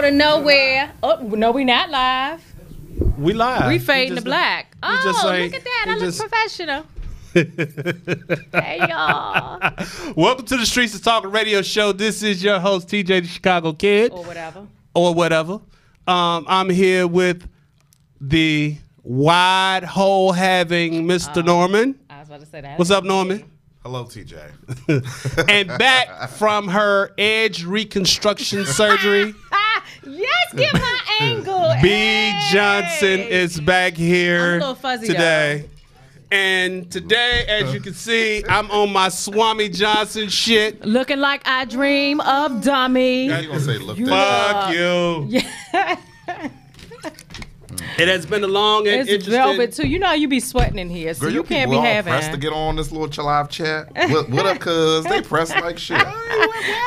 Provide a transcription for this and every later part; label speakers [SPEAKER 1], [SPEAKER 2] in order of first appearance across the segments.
[SPEAKER 1] go to nowhere. Oh no, we not live.
[SPEAKER 2] We live.
[SPEAKER 1] We fading to black. Oh, look at that! I look professional. Hey y'all.
[SPEAKER 2] Welcome to the Streetz of Talkin radio show. This is your host TJ the Chicago Kid.
[SPEAKER 1] Or whatever.
[SPEAKER 2] I'm here with the wide hole having Mr. Norman.
[SPEAKER 1] I was about to say that.
[SPEAKER 2] What's up, Norman?
[SPEAKER 3] Hello, TJ.
[SPEAKER 2] And back from her edge reconstruction surgery.
[SPEAKER 1] Yes, get my angle.
[SPEAKER 2] B. Johnson is back here
[SPEAKER 1] I'm a little fuzzy
[SPEAKER 2] today.
[SPEAKER 1] though.
[SPEAKER 2] And today, as you can see, I'm on my Swami Johnson shit.
[SPEAKER 1] Looking like I dream of dummy.
[SPEAKER 3] You gonna say look
[SPEAKER 2] Fuck you.
[SPEAKER 1] Yeah.
[SPEAKER 2] It has been a long and
[SPEAKER 1] It's
[SPEAKER 2] interesting.
[SPEAKER 1] velvet too. You know you be sweating in here, so
[SPEAKER 3] Girl,
[SPEAKER 1] you can't be
[SPEAKER 3] all
[SPEAKER 1] having.
[SPEAKER 3] pressed to get on this little live chat. What up, cuz? They pressed like shit.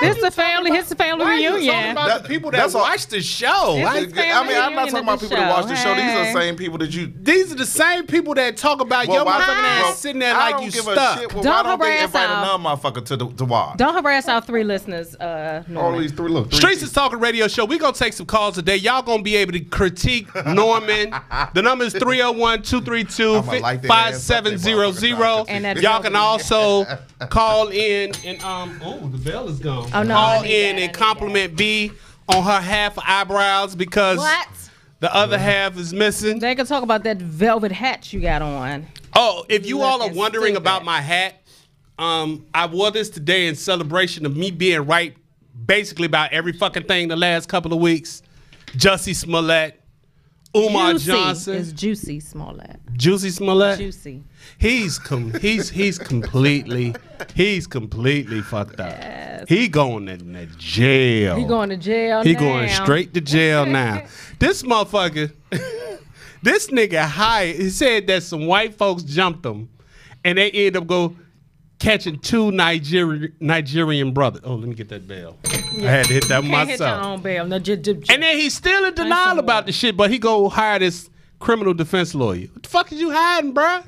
[SPEAKER 1] This the family. It's the family
[SPEAKER 2] Why are you talking
[SPEAKER 1] reunion.
[SPEAKER 2] about the people that
[SPEAKER 3] That's all-
[SPEAKER 2] watch the show?
[SPEAKER 1] This
[SPEAKER 2] Why-
[SPEAKER 1] is family
[SPEAKER 3] I'm not
[SPEAKER 1] reunion
[SPEAKER 3] talking
[SPEAKER 1] of
[SPEAKER 3] about
[SPEAKER 1] the
[SPEAKER 3] people that watch the show. These are
[SPEAKER 1] Hey.
[SPEAKER 3] the same people that you.
[SPEAKER 2] These are the same people that talk about your
[SPEAKER 3] why-
[SPEAKER 2] motherfucking ass
[SPEAKER 3] well,
[SPEAKER 2] sitting there
[SPEAKER 3] I
[SPEAKER 2] like
[SPEAKER 3] don't
[SPEAKER 2] you
[SPEAKER 3] give a
[SPEAKER 2] stuck.
[SPEAKER 3] shit. Well,
[SPEAKER 1] Don't
[SPEAKER 3] why don't they
[SPEAKER 1] harass
[SPEAKER 3] invite
[SPEAKER 1] our-
[SPEAKER 3] another motherfucker to watch?
[SPEAKER 1] Don't harass our three listeners,
[SPEAKER 3] All
[SPEAKER 1] Norman.
[SPEAKER 3] these three look.
[SPEAKER 2] Streetz is Talking radio show. We're going to take some calls today. Y'all going to be able to critique Norman. The number is 301-232-5700.
[SPEAKER 1] And that
[SPEAKER 2] Y'all can also call in and, oh, the bell is gone.
[SPEAKER 1] Oh, no,
[SPEAKER 2] Call
[SPEAKER 1] I need
[SPEAKER 2] in
[SPEAKER 1] that, I
[SPEAKER 2] and
[SPEAKER 1] need
[SPEAKER 2] compliment B on her half eyebrows because
[SPEAKER 1] What?
[SPEAKER 2] the other half is missing.
[SPEAKER 1] They can talk about that velvet hat you got on.
[SPEAKER 2] Oh, if you all are
[SPEAKER 1] Looking
[SPEAKER 2] wondering
[SPEAKER 1] stupid.
[SPEAKER 2] about my hat, I wore this today in celebration of me being right basically about every fucking thing the last couple of weeks. Jussie Smollett, Umar
[SPEAKER 1] Juicy.
[SPEAKER 2] Johnson,
[SPEAKER 1] It's Juicy Smollett.
[SPEAKER 2] Juicy Smollett.
[SPEAKER 1] Juicy.
[SPEAKER 2] He's completely fucked up.
[SPEAKER 1] Yes.
[SPEAKER 2] He going to jail.
[SPEAKER 1] He going to jail
[SPEAKER 2] He
[SPEAKER 1] now.
[SPEAKER 2] going straight to jail now. This motherfucker, this nigga high. He said that some white folks jumped him, and they ended up catching two Nigerian brothers. Oh, let me get that bell. I had to hit that
[SPEAKER 1] Can't hit your
[SPEAKER 2] myself.
[SPEAKER 1] own bell. No,
[SPEAKER 2] And then he's still in denial about the shit, but he go hire this criminal defense lawyer. What the fuck is you hiding, bruh?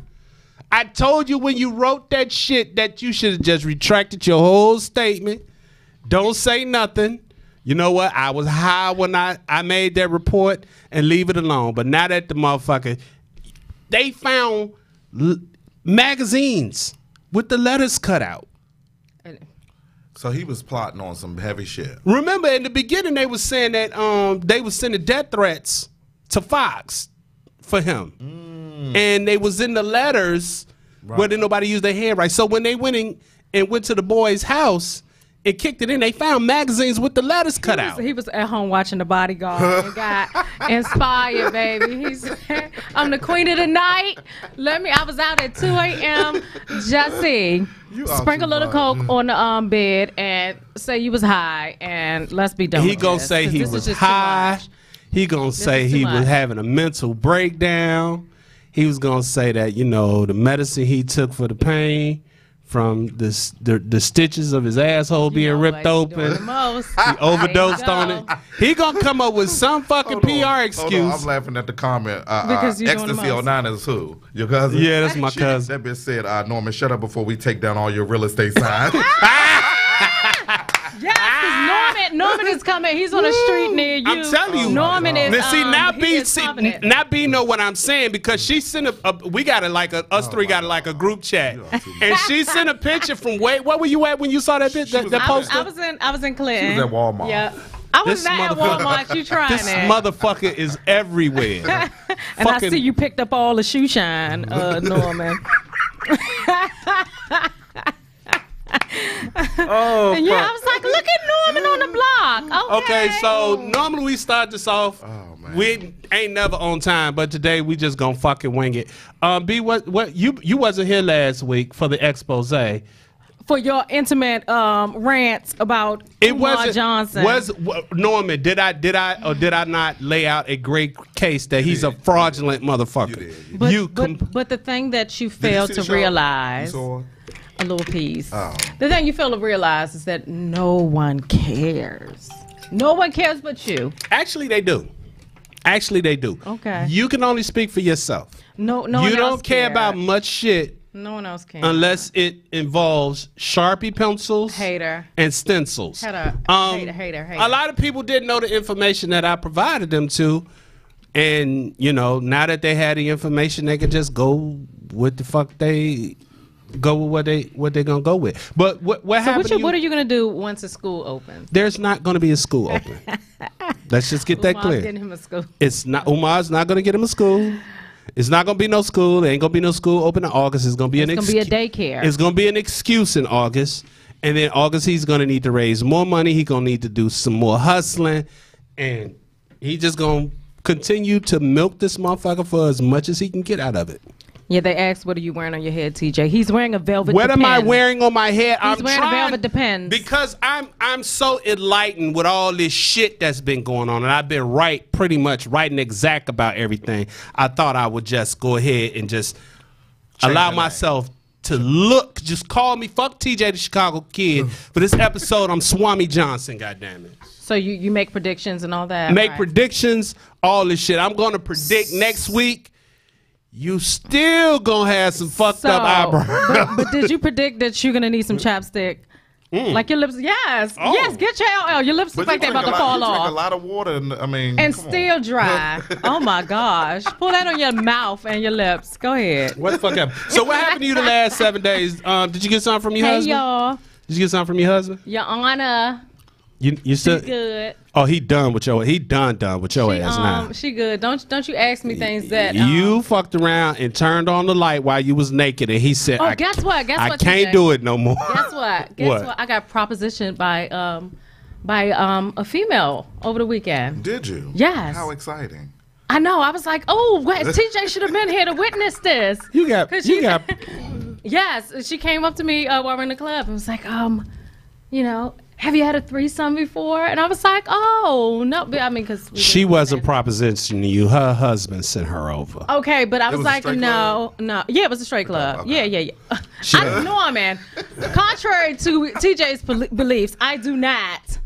[SPEAKER 2] I told you when you wrote that shit that you should have just retracted your whole statement. Don't say nothing. You know what? I was high when I made that report and leave it alone. But now that the motherfucker, they found magazines with the letters cut out.
[SPEAKER 3] So he was plotting on some heavy shit.
[SPEAKER 2] Remember, in the beginning, they was saying that they was sending death threats to Fox for him. And they was in the letters where didn't nobody use their hand right. So when they went in and went to the boy's house and kicked it in, they found magazines with the letters cut out.
[SPEAKER 1] He was at home watching The Bodyguard and got inspired, baby. He said, I'm the queen of the night. I was out at 2 a.m. Jesse, sprinkle a little coke on the bed and say you was high and let's be done
[SPEAKER 2] He
[SPEAKER 1] with
[SPEAKER 2] gonna
[SPEAKER 1] this,
[SPEAKER 2] say
[SPEAKER 1] 'cause
[SPEAKER 2] he
[SPEAKER 1] this is
[SPEAKER 2] was
[SPEAKER 1] just too
[SPEAKER 2] high.
[SPEAKER 1] much.
[SPEAKER 2] He gonna say
[SPEAKER 1] is too
[SPEAKER 2] he was
[SPEAKER 1] much.
[SPEAKER 2] having a mental breakdown. He was gonna say that, you know, the medicine he took for the pain from the stitches of his asshole being
[SPEAKER 1] know
[SPEAKER 2] ripped
[SPEAKER 1] what he doing
[SPEAKER 2] open.
[SPEAKER 1] the most.
[SPEAKER 2] He overdosed
[SPEAKER 1] There you
[SPEAKER 2] on
[SPEAKER 1] go.
[SPEAKER 2] it. He gonna come up with some fucking PR
[SPEAKER 3] Hold on,
[SPEAKER 2] excuse.
[SPEAKER 3] I'm laughing at the comment.
[SPEAKER 1] Because you doing the
[SPEAKER 3] Ecstasy
[SPEAKER 1] most.
[SPEAKER 3] 09 is who? Your cousin?
[SPEAKER 2] Yeah, that's my cousin.
[SPEAKER 3] That bitch said, Norman, shut up before we take down all your real estate signs.
[SPEAKER 1] Yes, because Norman is coming. He's on a street near you.
[SPEAKER 2] I'm telling you.
[SPEAKER 1] Norman is.
[SPEAKER 2] Now, see, now
[SPEAKER 1] he
[SPEAKER 2] B,
[SPEAKER 1] is confident.
[SPEAKER 2] now B know what I'm saying because she sent we got us three got a group chat, and she sent a picture from where were you at when you saw that picture? That poster?
[SPEAKER 1] I was in Clinton.
[SPEAKER 3] She was at Walmart.
[SPEAKER 1] Yeah. I was
[SPEAKER 2] This
[SPEAKER 1] not at
[SPEAKER 2] motherfucker-
[SPEAKER 1] Walmart. You trying
[SPEAKER 2] This
[SPEAKER 1] that?
[SPEAKER 2] motherfucker is everywhere.
[SPEAKER 1] And I
[SPEAKER 2] fucking-
[SPEAKER 1] see you picked up all the shoe shine, Norman.
[SPEAKER 2] Oh,
[SPEAKER 1] And yeah, I was like, look at Norman on the block. Okay.
[SPEAKER 2] Okay, so normally we start this off.
[SPEAKER 3] Oh, man.
[SPEAKER 2] We ain't never on time, but today we just gonna fucking wing it. B, what you wasn't here last week for the expose.
[SPEAKER 1] For your intimate rants about Umar Johnson.
[SPEAKER 2] Norman? Did I or did I not lay out a great case that he's a fraudulent motherfucker?
[SPEAKER 3] You did.
[SPEAKER 1] But the thing that you
[SPEAKER 3] Did you
[SPEAKER 1] failed
[SPEAKER 3] see
[SPEAKER 1] to
[SPEAKER 3] the show?
[SPEAKER 1] realize.
[SPEAKER 3] You saw it?
[SPEAKER 1] A little piece.
[SPEAKER 3] Oh.
[SPEAKER 1] The thing you fail to realize is that no one cares. No one cares but you.
[SPEAKER 2] Actually, they do.
[SPEAKER 1] Okay.
[SPEAKER 2] You can only speak for yourself.
[SPEAKER 1] No.
[SPEAKER 2] You
[SPEAKER 1] one
[SPEAKER 2] don't
[SPEAKER 1] else
[SPEAKER 2] care
[SPEAKER 1] cares.
[SPEAKER 2] about much shit
[SPEAKER 1] No one else can.
[SPEAKER 2] Unless it involves Sharpie pencils.
[SPEAKER 1] Hater.
[SPEAKER 2] And stencils.
[SPEAKER 1] Hater. Hater.
[SPEAKER 2] A lot of people didn't know the information that I provided them to. And, you know, now that they had the information, they can just go with the fuck they go with what they're gonna go with. But what happened?
[SPEAKER 1] So what are you gonna do once the school opens?
[SPEAKER 2] There's not gonna be a school open. Let's just get that clear.
[SPEAKER 1] Getting him a school.
[SPEAKER 2] It's not. Umar's not gonna get him a school. It's not gonna be no school. There ain't gonna be no school open in August. It's gonna be
[SPEAKER 1] a daycare.
[SPEAKER 2] It's gonna be an excuse in August, and then August he's gonna need to raise more money. He's gonna need to do some more hustling, and he just gonna continue to milk this motherfucker for as much as he can get out of it.
[SPEAKER 1] Yeah, they asked, what are you wearing on your head, TJ? He's wearing a velvet
[SPEAKER 2] What
[SPEAKER 1] depend.
[SPEAKER 2] am I wearing on my head?
[SPEAKER 1] He's wearing a velvet depend.
[SPEAKER 2] Because I'm so enlightened with all this shit that's been going on, and I've been pretty much right and exact about everything. I thought I would just go ahead and just allow myself to look. Just call me, fuck TJ the Chicago Kid. For this episode, I'm Swami Johnson, goddammit.
[SPEAKER 1] So you make predictions and all that?
[SPEAKER 2] Make predictions, all this shit. I'm going to predict next week. You still gonna have some fucked up eyebrows.
[SPEAKER 1] But did you predict that you're gonna need some chapstick? Like your lips, yes, yes. Get your LL. Your lips look like they're about to fall off.
[SPEAKER 3] You drink a lot of water,
[SPEAKER 1] and still dry. Oh my gosh! Pull that on your mouth and your lips. Go ahead.
[SPEAKER 2] What the fuck happened? So what happened to you the last 7 days? Did you get something from your husband?
[SPEAKER 1] Hey y'all.
[SPEAKER 2] Did you get something from your husband?
[SPEAKER 1] Your Honor.
[SPEAKER 2] You still
[SPEAKER 1] good?
[SPEAKER 2] Oh, he done with your ass now.
[SPEAKER 1] She good. Don't you ask me things that
[SPEAKER 2] you fucked around and turned on the light while you was naked, and he said,
[SPEAKER 1] "Oh, guess what?
[SPEAKER 2] I can't do it no more."
[SPEAKER 1] Guess what? Guess what? I got propositioned by a female over the weekend.
[SPEAKER 3] Did you?
[SPEAKER 1] Yes.
[SPEAKER 3] How exciting!
[SPEAKER 1] I know. I was like, oh, TJ should have been here to witness this.
[SPEAKER 2] You got.
[SPEAKER 1] Yes, she came up to me while we were in the club and was like, you know, have you had a threesome before? And I was like, oh, no. I mean, because
[SPEAKER 2] she wasn't propositioning you. Her husband sent her over.
[SPEAKER 1] Okay, but I was like, no. Yeah, it was a straight club. Okay. Yeah. I man. Contrary to TJ's beliefs, I do not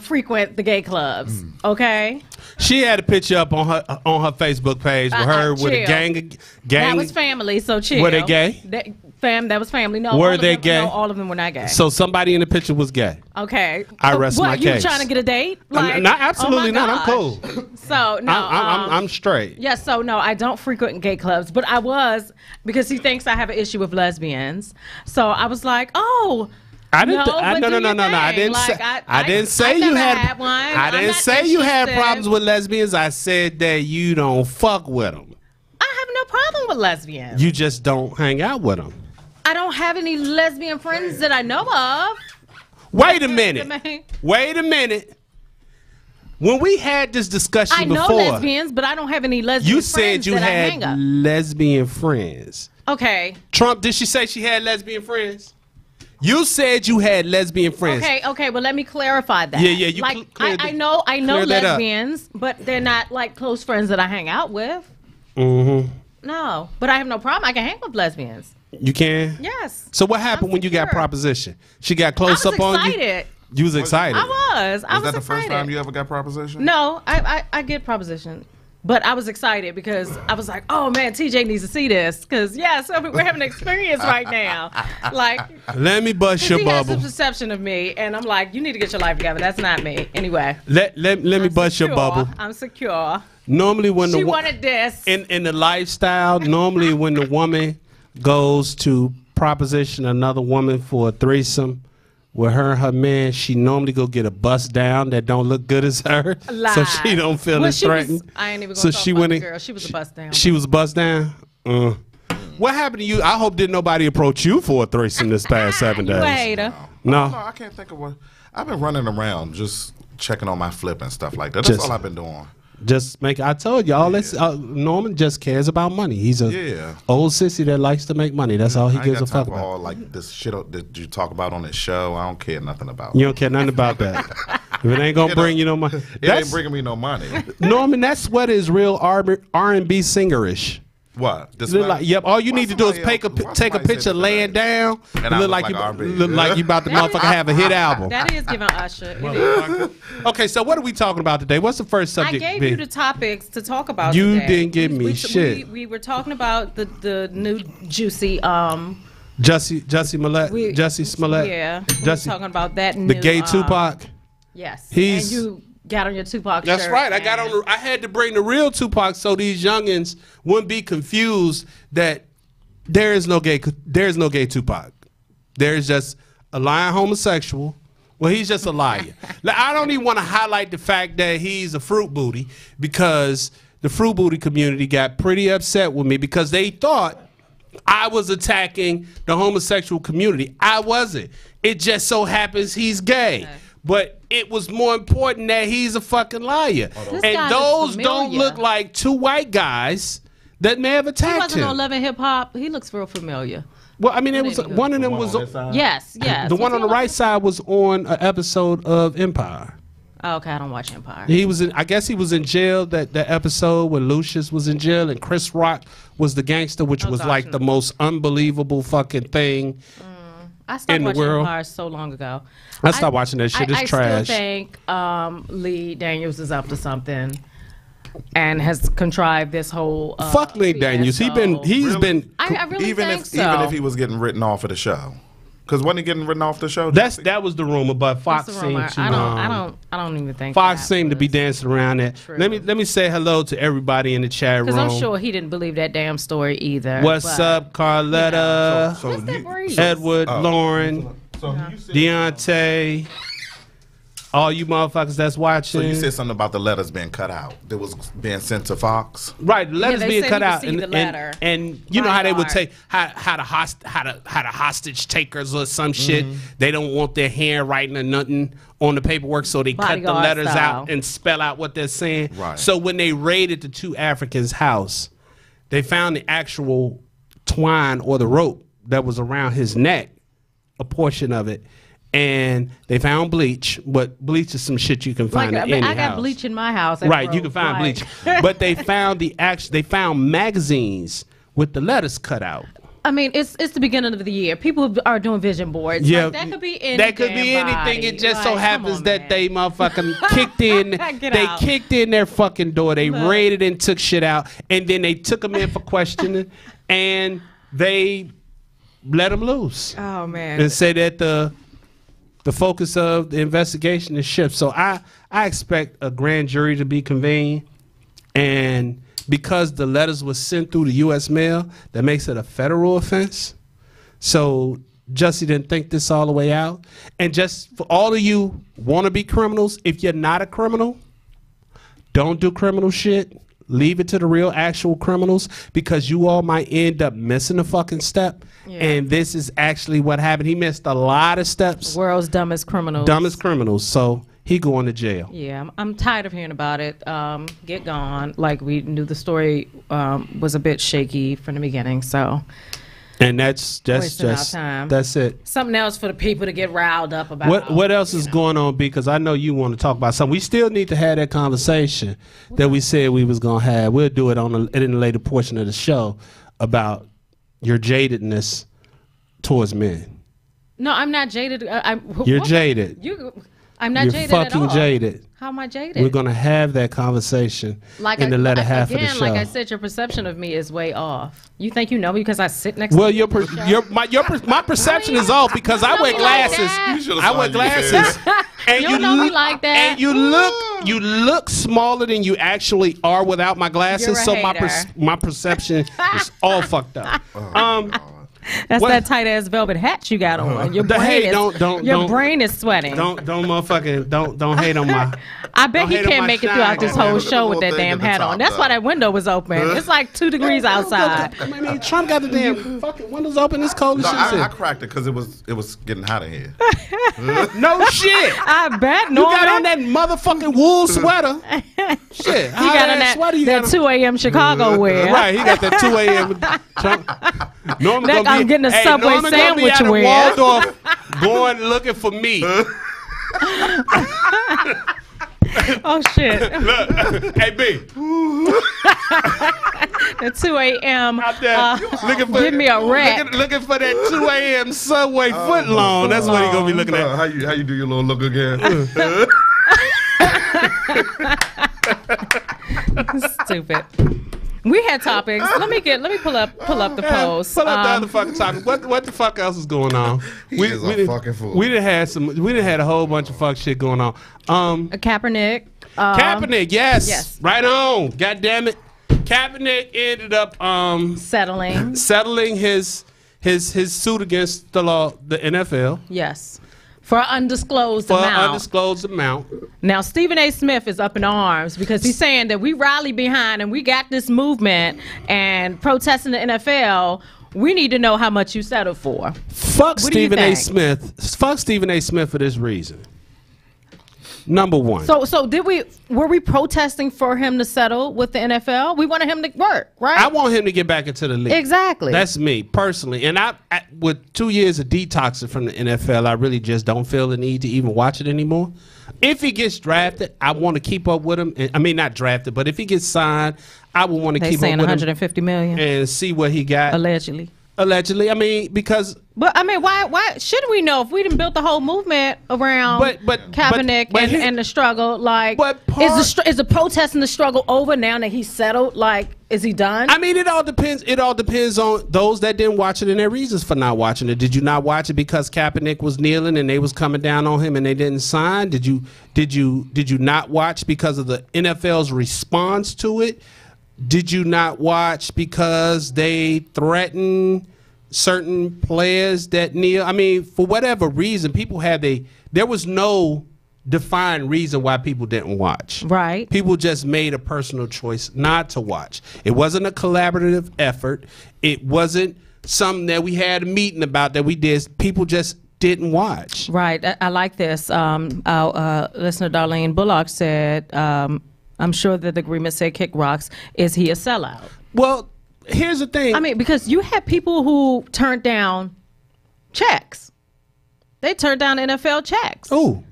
[SPEAKER 1] frequent the gay clubs. Okay.
[SPEAKER 2] She had a picture up on her Facebook page with her with a gang.
[SPEAKER 1] That was family, so chill.
[SPEAKER 2] Were they gay?
[SPEAKER 1] That was family. No.
[SPEAKER 2] Were they gay?
[SPEAKER 1] No, all of them were not gay.
[SPEAKER 2] So somebody in the picture was gay.
[SPEAKER 1] Okay.
[SPEAKER 2] I rest my case.
[SPEAKER 1] What, you trying to get a date? Like,
[SPEAKER 2] not absolutely not. I'm cool.
[SPEAKER 1] So no,
[SPEAKER 2] I'm straight.
[SPEAKER 1] Yeah. So no, I don't frequent gay clubs, but I was because he thinks I have an issue with lesbians. So I was like, oh.
[SPEAKER 2] I didn't. No. I didn't say. I didn't say you had. I didn't say you had problems with lesbians. I said that you don't fuck with them.
[SPEAKER 1] I have no problem with lesbians.
[SPEAKER 2] You just don't hang out with them.
[SPEAKER 1] I don't have any lesbian friends that I know of.
[SPEAKER 2] Wait a minute. When we had this discussion before,
[SPEAKER 1] I know lesbians, but I don't have any lesbian friends.
[SPEAKER 2] You said you had lesbian friends.
[SPEAKER 1] Okay.
[SPEAKER 2] Trump, did she say she had lesbian friends? You said you had lesbian friends.
[SPEAKER 1] Okay. Well, let me clarify that.
[SPEAKER 2] Yeah.
[SPEAKER 1] I know lesbians, but they're not like close friends that I hang out with.
[SPEAKER 2] Mm-hmm.
[SPEAKER 1] No, but I have no problem. I can hang with lesbians.
[SPEAKER 2] You can?
[SPEAKER 1] Yes.
[SPEAKER 2] So what happened when you got proposition? She got close up on you? You was excited.
[SPEAKER 1] I was. Was
[SPEAKER 3] that the first time you ever got proposition?
[SPEAKER 1] No, I get proposition. But I was excited because I was like, oh man, TJ needs to see this. Because so we're having an experience right now. Like,
[SPEAKER 2] let me bust your bubble.
[SPEAKER 1] He has a perception of me, and I'm like, you need to get your life together. That's not me. Anyway.
[SPEAKER 2] Let me bust your bubble.
[SPEAKER 1] I'm secure.
[SPEAKER 2] Normally when
[SPEAKER 1] she wanted this.
[SPEAKER 2] In the lifestyle, normally when the woman goes to proposition another woman for a threesome with her and her man, she normally go get a bust down that don't look good as her, so she don't feel as threatened.
[SPEAKER 1] I ain't even gonna talk about the girl. She was a bust down.
[SPEAKER 2] She was a bust down. What happened to you? I hope didn't nobody approach you for a threesome this past 7 days.
[SPEAKER 1] You a hater.
[SPEAKER 2] No,
[SPEAKER 3] I can't think of what. I've been running around just checking on my flip and stuff like that. That's all I've been doing.
[SPEAKER 2] I told y'all, Norman just cares about money. He's a old sissy that likes to make money. That's all he gives a fuck about.
[SPEAKER 3] All like this shit that you talk about on this show, I don't care nothing about.
[SPEAKER 2] You don't care nothing about that. If it ain't gonna bring you no money,
[SPEAKER 3] it ain't bringing me no money.
[SPEAKER 2] Norman, that sweater is real R&B singerish.
[SPEAKER 3] What? This
[SPEAKER 2] Look like, yep. All you need to do is take a picture laying down.
[SPEAKER 3] And
[SPEAKER 2] look like you about to motherfucker have a hit album.
[SPEAKER 1] That is giving Usher.
[SPEAKER 2] Okay, so what are we talking about today? What's the first subject?
[SPEAKER 1] I gave you the topics to talk about.
[SPEAKER 2] You
[SPEAKER 1] today.
[SPEAKER 2] didn't give me shit.
[SPEAKER 1] We were talking about the new Juicy.
[SPEAKER 2] Jussie Smollett.
[SPEAKER 1] Yeah,
[SPEAKER 2] Jussie,
[SPEAKER 1] talking about that.
[SPEAKER 2] The gay Tupac.
[SPEAKER 1] Yes.
[SPEAKER 2] He's.
[SPEAKER 1] And you got on your Tupac
[SPEAKER 2] That's
[SPEAKER 1] shirt.
[SPEAKER 2] right. I had to bring the real Tupac so these youngins wouldn't be confused that there is no gay Tupac. There's just a lying homosexual. Well, he's just a liar. I don't even want to highlight the fact that he's a fruit booty because the fruit booty community got pretty upset with me because they thought I was attacking the homosexual community. I wasn't. It just so happens he's gay. Okay. But it was more important that he's a fucking liar. And those don't look like two white guys that may have attacked him.
[SPEAKER 1] He wasn't on Love and Hip Hop. He looks real familiar.
[SPEAKER 2] Well, I mean, it was one of them was
[SPEAKER 1] yes.
[SPEAKER 2] The one on the right side was on an episode of Empire.
[SPEAKER 1] Oh, okay, I don't watch Empire.
[SPEAKER 2] He was in. I guess he was in jail. That episode where Lucius was in jail and Chris Rock was the gangster, which was like the most unbelievable fucking thing.
[SPEAKER 1] I stopped watching Empire so long ago.
[SPEAKER 2] I stopped watching that shit. It's trash.
[SPEAKER 1] I still think Lee Daniels is up to something and has contrived this whole.
[SPEAKER 2] Fuck Lee Daniels. He's been.
[SPEAKER 1] I really think so.
[SPEAKER 3] Even if he was getting written off of the show. Because wasn't he getting written off the show?
[SPEAKER 2] That was the rumor, but Fox seemed to.
[SPEAKER 1] I don't even think
[SPEAKER 2] Fox seemed to be dancing around it. Let me say hello to everybody in the chat room.
[SPEAKER 1] Because I'm sure he didn't believe that damn story either.
[SPEAKER 2] What's up, Carletta? Edward, Lauren, Deontay. All you motherfuckers that's watching.
[SPEAKER 3] So you said something about the letters being cut out. That was being sent to Fox.
[SPEAKER 2] Right, the letters being cut out, and you know how they would take how the hostage takers or some shit. They don't want their handwriting or nothing on the paperwork, so they cut the letters out and spell out what they're saying. Right. So when they raided the two Africans' house, they found the actual twine or the rope that was around his neck, a portion of it. And they found bleach, but bleach is some shit you can find in any house.
[SPEAKER 1] I got bleach in my house.
[SPEAKER 2] Right, you can find bleach. But they found they found magazines with the letters cut out.
[SPEAKER 1] I mean, it's the beginning of the year. People are doing vision boards.
[SPEAKER 2] Yeah,
[SPEAKER 1] that could be anything.
[SPEAKER 2] That could be anything. It just so happens that they motherfucking kicked in. They kicked in their fucking door. They raided and took shit out, and then they took them in for questioning, and they let them loose.
[SPEAKER 1] Oh man!
[SPEAKER 2] And say that the focus of the investigation is shift. So I expect a grand jury to be convened, and because the letters were sent through the U.S. mail, that makes it a federal offense. So Jussie didn't think this all the way out. And just for all of you wannabe criminals, if you're not a criminal, don't do criminal shit. Leave it to the real actual criminals, because you all might end up missing a fucking step. Yeah. And this is actually what happened. He missed a lot of steps.
[SPEAKER 1] World's dumbest criminals.
[SPEAKER 2] Dumbest criminals. So he going to jail.
[SPEAKER 1] Yeah, I'm tired of hearing about it. Get gone. Like, we knew the story was a bit shaky from the beginning. So.
[SPEAKER 2] And that's time. That's it.
[SPEAKER 1] Something else for the people to get riled up about.
[SPEAKER 2] What else is going on? Because I know you want to talk about something. We still need to have that conversation that we said we was gonna have. We'll do it in the later portion of the show about your jadedness towards men.
[SPEAKER 1] No, I'm not jaded.
[SPEAKER 2] You're jaded.
[SPEAKER 1] I'm not jaded at all.
[SPEAKER 2] You're fucking jaded.
[SPEAKER 1] How am I jaded?
[SPEAKER 2] We're going to have that conversation in the latter half of the show.
[SPEAKER 1] Like I said, your perception of me is way off. You think you know me because I sit next to you?
[SPEAKER 2] Well, my perception is off because I wear glasses. I wear glasses. And
[SPEAKER 1] you know me like that.
[SPEAKER 2] And you look smaller than you actually are without my glasses. So my perception is all fucked up.
[SPEAKER 1] That's that tight ass velvet hat you got on. Your brain is sweating.
[SPEAKER 2] Don't hate on my.
[SPEAKER 1] I bet he can't make it throughout this whole show with that damn hat on. That's why that window was open. It's like 2 degrees outside.
[SPEAKER 2] I mean, Trump got the damn fucking windows open. It's cold as shit.
[SPEAKER 3] I cracked it because it was getting hot in here.
[SPEAKER 2] No shit.
[SPEAKER 1] I bet.
[SPEAKER 2] You got on that motherfucking wool sweater. Shit.
[SPEAKER 1] You got on that 2 a.m. Chicago wear.
[SPEAKER 2] Right. He got that 2 a.m. Trump.
[SPEAKER 1] I'm getting a Subway sandwich wear.
[SPEAKER 2] Waldorf going looking for me.
[SPEAKER 1] Oh shit.
[SPEAKER 2] Look, hey B.
[SPEAKER 1] At 2 a.m.
[SPEAKER 2] Out there looking for,
[SPEAKER 1] give me a rack.
[SPEAKER 2] Looking for that 2 a.m. subway foot long. That's what he gonna be looking at.
[SPEAKER 3] How you do your little look again?
[SPEAKER 1] Stupid. We had topics. Let me pull up the post.
[SPEAKER 2] Pull up the other fucking topic. What the fuck else is going on?
[SPEAKER 3] We is a fucking fool.
[SPEAKER 2] We done had a whole bunch of fuck shit going on.
[SPEAKER 1] Kaepernick.
[SPEAKER 2] Kaepernick, yes. Right on. God damn it. Kaepernick ended up settling his suit against the NFL.
[SPEAKER 1] Yes. For an undisclosed amount. Now, Stephen A. Smith is up in arms because he's saying that we rallied behind and we got this movement and protesting the NFL. We need to know how much you settled for.
[SPEAKER 2] Fuck Stephen A. Smith. Fuck Stephen A. Smith for this reason. Number one.
[SPEAKER 1] So were we protesting for him to settle with the NFL? We wanted him to work, right?
[SPEAKER 2] I want him to get back into the league.
[SPEAKER 1] Exactly.
[SPEAKER 2] That's me personally. And I with 2 years of detoxing from the NFL, I really just don't feel the need to even watch it anymore. If he gets drafted, I want to keep up with him. I mean, not drafted, but if he gets signed, I would want to keep up with him.
[SPEAKER 1] $150 million
[SPEAKER 2] and see what he got. Allegedly, I mean, because.
[SPEAKER 1] But I mean, why shouldn't we know if we done built the whole movement around Kaepernick and the struggle? Like, is the protest and the struggle over now that he's settled? Like, is he done?
[SPEAKER 2] I mean, it all depends. It all depends on those that didn't watch it and their reasons for not watching it. Did you not watch it because Kaepernick was kneeling and they was coming down on him and they didn't sign? Did you not watch because of the NFL's response to it? Did you not watch because they threatened certain players that kneel? I mean, for whatever reason, people there was no defined reason why people didn't watch.
[SPEAKER 1] Right.
[SPEAKER 2] People just made a personal choice not to watch. It wasn't a collaborative effort. It wasn't something that we had a meeting about that we did. People just didn't watch.
[SPEAKER 1] Right. I like this. Our listener Darlene Bullock said, I'm sure that the agreement said kick rocks. Is he a sellout?
[SPEAKER 2] Well, here's the thing.
[SPEAKER 1] I mean, because you had people who turned down checks. They turned down NFL checks.
[SPEAKER 2] Oh.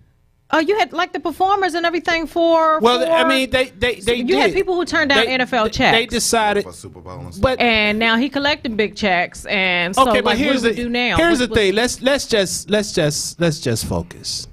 [SPEAKER 1] You had like the performers and everything I
[SPEAKER 2] mean, they
[SPEAKER 1] you had people who turned down NFL checks.
[SPEAKER 2] They decided
[SPEAKER 3] for Super Bowl and stuff.
[SPEAKER 1] And now he collected big checks, and so
[SPEAKER 2] okay, but
[SPEAKER 1] what
[SPEAKER 2] here's
[SPEAKER 1] do we do now?
[SPEAKER 2] Here's the thing. Let's just focus.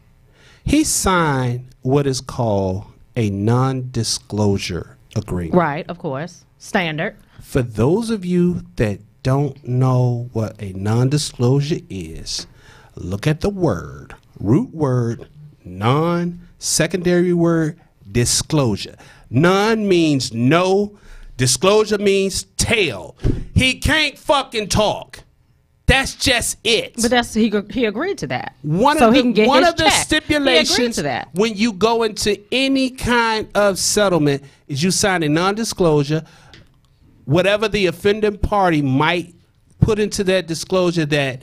[SPEAKER 2] He signed what is called a non-disclosure agreement.
[SPEAKER 1] Right, of course. Standard.
[SPEAKER 2] For those of you that don't know what a non-disclosure is, look at the word, root word, non, secondary word, disclosure. Non means no, disclosure means tell. He can't fucking talk. That's just it.
[SPEAKER 1] But he agreed to that.
[SPEAKER 2] One of the stipulations
[SPEAKER 1] to that.
[SPEAKER 2] When you go into any kind of settlement is you sign a non-disclosure. Whatever the offending party might put into that disclosure that,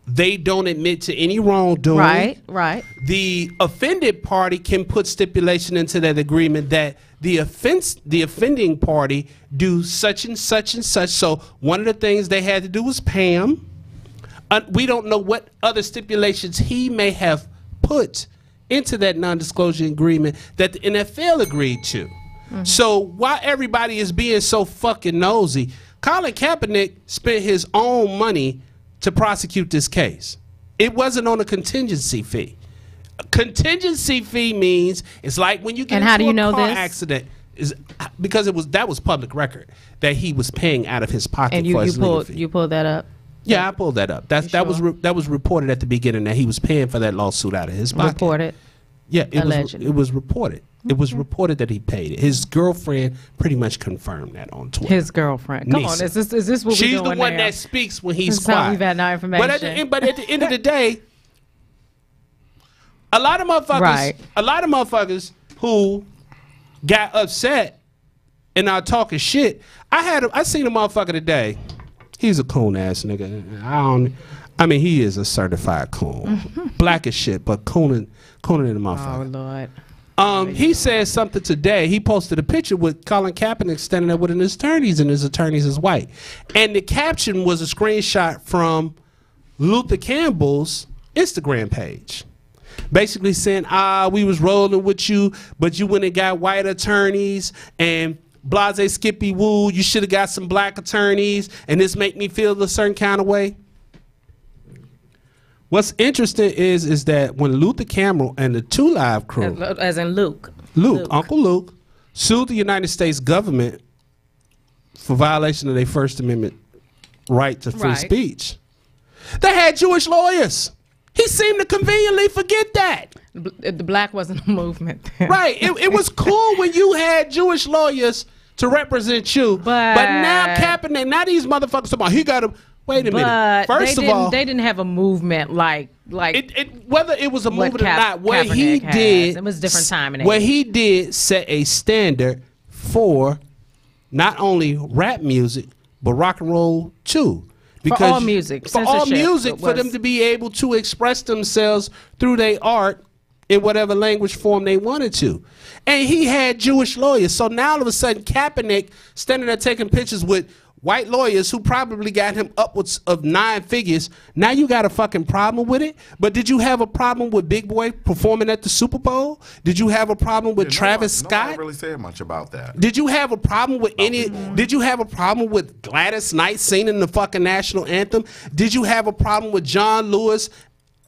[SPEAKER 2] they don't admit to any wrongdoing.
[SPEAKER 1] Right.
[SPEAKER 2] The offended party can put stipulation into that agreement that the offending party do such and such and such. So one of the things they had to do was pay him. We don't know what other stipulations he may have put into that non-disclosure agreement that the NFL agreed to. Mm-hmm. So while everybody is being so fucking nosy, Colin Kaepernick spent his own money to prosecute this case. It wasn't on a contingency fee. A contingency fee means it's like when you get into a car accident, is because that was public record that he was paying out of his pocket.
[SPEAKER 1] And you pulled that up.
[SPEAKER 2] Yeah, I pulled that up. That was reported at the beginning that he was paying for that lawsuit out of his pocket.
[SPEAKER 1] Reported.
[SPEAKER 2] Yeah, it was reported. It was reported that he paid it. His girlfriend pretty much confirmed that on Twitter.
[SPEAKER 1] His girlfriend. Come on, is this what we're doing now?
[SPEAKER 2] She's the one that speaks when he's quiet.
[SPEAKER 1] We've had no information.
[SPEAKER 2] But at the end of the day, a lot of motherfuckers who got upset and are talking shit. I seen a motherfucker today. He's a coon ass nigga. I mean, he is a certified coon. Black as shit, but cooning in the motherfucker.
[SPEAKER 1] Oh Lord.
[SPEAKER 2] He said something today. He posted a picture with Colin Kaepernick standing there with his attorneys, and his attorneys is white. And the caption was a screenshot from Luther Campbell's Instagram page. Basically saying, we was rolling with you, but you went and got white attorneys, and blase skippy woo, you should have got some black attorneys, and this make me feel a certain kind of way. What's interesting is that when Luther Campbell and the 2 Live crew,
[SPEAKER 1] as in Luke,
[SPEAKER 2] Uncle Luke, sued the United States government for violation of their First Amendment right to free speech, they had Jewish lawyers. He seemed to conveniently forget that.
[SPEAKER 1] The black wasn't a movement then.
[SPEAKER 2] Right. It was cool when you had Jewish lawyers to represent you, but now Kaepernick, now these motherfuckers talking about he got to. Wait a minute. First of all,
[SPEAKER 1] they didn't have a movement like
[SPEAKER 2] whether it was a movement or not. What
[SPEAKER 1] Kaepernick
[SPEAKER 2] he did,
[SPEAKER 1] it was a different time.
[SPEAKER 2] What he did set a standard for not only rap music but rock and roll too. Because
[SPEAKER 1] for all music,
[SPEAKER 2] for them to be able to express themselves through their art in whatever language form they wanted to. And he had Jewish lawyers. So now all of a sudden Kaepernick standing there taking pictures with white lawyers who probably got him upwards of 9 figures. Now you got a fucking problem with it? But did you have a problem with Big Boy performing at the Super Bowl? Did you have a problem with Travis Scott?
[SPEAKER 3] Nobody really said much about that.
[SPEAKER 2] Did you have a problem with did you have a problem with Gladys Knight singing the fucking national anthem? Did you have a problem with John Lewis,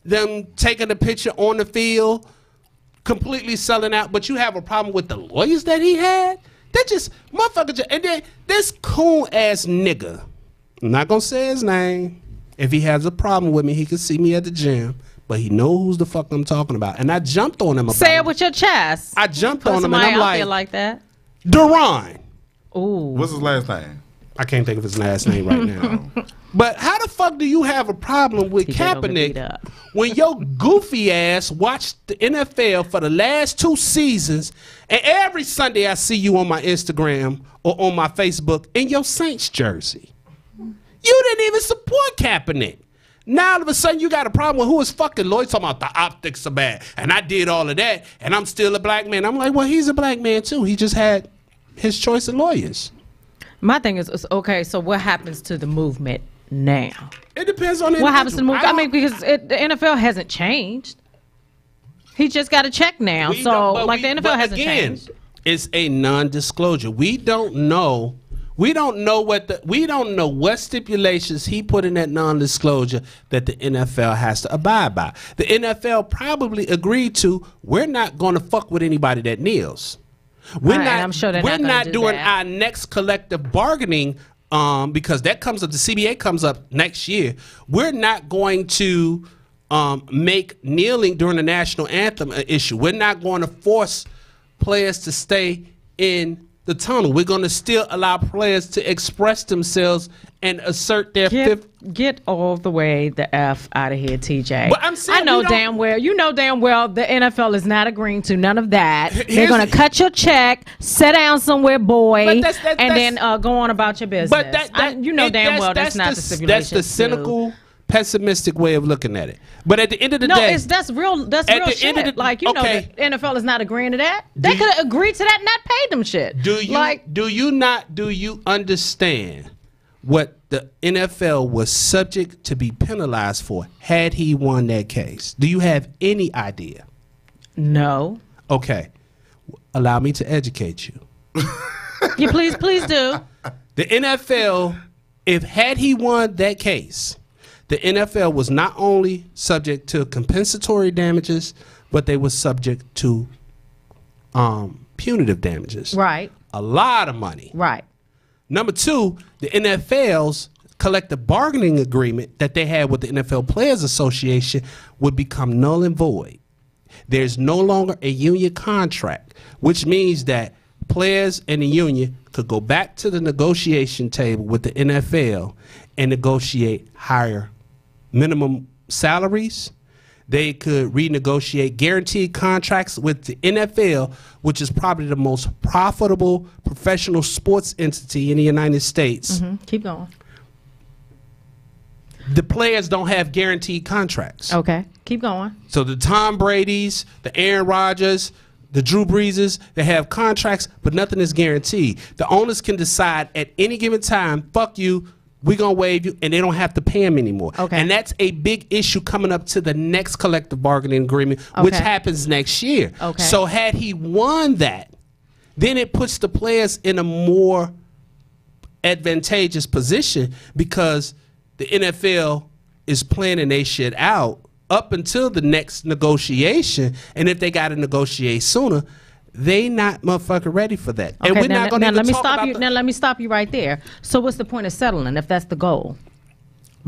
[SPEAKER 2] them taking a picture on the field, completely selling out? But you have a problem with the lawyers that he had? That just, motherfucker, and then this cool ass nigga, I'm not gonna say his name. If he has a problem with me, he can see me at the gym, but he knows who's the fuck I'm talking about. And I jumped on him about
[SPEAKER 1] Say it with your chest.
[SPEAKER 2] I jumped on him and I'm
[SPEAKER 1] like that.
[SPEAKER 2] Duran.
[SPEAKER 1] Ooh.
[SPEAKER 3] What's his last name?
[SPEAKER 2] I can't think of his last name right now. But how the fuck do you have a problem with Kaepernick when your goofy ass watched the NFL for the last 2 seasons and every Sunday I see you on my Instagram or on my Facebook in your Saints jersey? You didn't even support Kaepernick. Now all of a sudden you got a problem with who is fucking Lloyd talking about the optics are bad and I did all of that and I'm still a black man. I'm like, well, he's a black man too. He just had his choice of lawyers.
[SPEAKER 1] My thing is, okay, so what happens to the movement now?
[SPEAKER 2] It depends on
[SPEAKER 1] what happens to the movement. I mean, because the NFL hasn't changed. He just got a check now. So, like, the NFL hasn't changed.
[SPEAKER 2] It's a non-disclosure. We don't know. We don't know what stipulations he put in that non-disclosure that the NFL has to abide by. The NFL probably agreed to, we're not going to fuck with anybody that kneels. We're not doing our next collective bargaining because that comes up. The CBA comes up next year. We're not going to make kneeling during the national anthem an issue. We're not going to force players to stay in the tunnel. We're going to still allow players to express themselves and assert their
[SPEAKER 1] Get all the way the F out of here, TJ.
[SPEAKER 2] But I'm saying
[SPEAKER 1] I know damn well. You know damn well the NFL is not agreeing to none of that. They're going to cut your check, sit down somewhere, boy, and then go on about your business. But you know damn well that's not the stipulation.
[SPEAKER 2] That's the cynical, pessimistic way of looking at it. But at the end of the day,
[SPEAKER 1] that's real shit. Like, you know, the NFL is not agreeing to that. They could have agreed to that and not paid them shit.
[SPEAKER 2] Do you understand what the NFL was subject to be penalized for had he won that case? Do you have any idea?
[SPEAKER 1] No.
[SPEAKER 2] Okay. Allow me to educate you.
[SPEAKER 1] Yeah, please do.
[SPEAKER 2] The NFL, had he won that case, the NFL was not only subject to compensatory damages, but they were subject to punitive damages.
[SPEAKER 1] Right.
[SPEAKER 2] A lot of money.
[SPEAKER 1] Right.
[SPEAKER 2] Number 2, the NFL's collective bargaining agreement that they had with the NFL Players Association would become null and void. There's no longer a union contract, which means that players and the union could go back to the negotiation table with the NFL and negotiate higher minimum salaries. They could renegotiate guaranteed contracts with the NFL, which is probably the most profitable professional sports entity in the United States.
[SPEAKER 1] Keep going.
[SPEAKER 2] The players don't have guaranteed contracts.
[SPEAKER 1] Okay, keep going.
[SPEAKER 2] So the Tom Brady's, the Aaron Rodgers, the Drew Breeses, they have contracts, but nothing is guaranteed. The owners can decide at any given time, fuck you, we're going to waive you, and they don't have to pay them anymore.
[SPEAKER 1] Okay.
[SPEAKER 2] And that's a big issue coming up to the next collective bargaining agreement, which happens next year.
[SPEAKER 1] Okay.
[SPEAKER 2] So had he won that, then it puts the players in a more advantageous position because the NFL is planning their shit out up until the next negotiation. And if they got to negotiate sooner, they not motherfucking ready for that.
[SPEAKER 1] Okay,
[SPEAKER 2] and we're not going to
[SPEAKER 1] let me stop you. Now let me stop you right there. So what's the point of settling if that's the goal?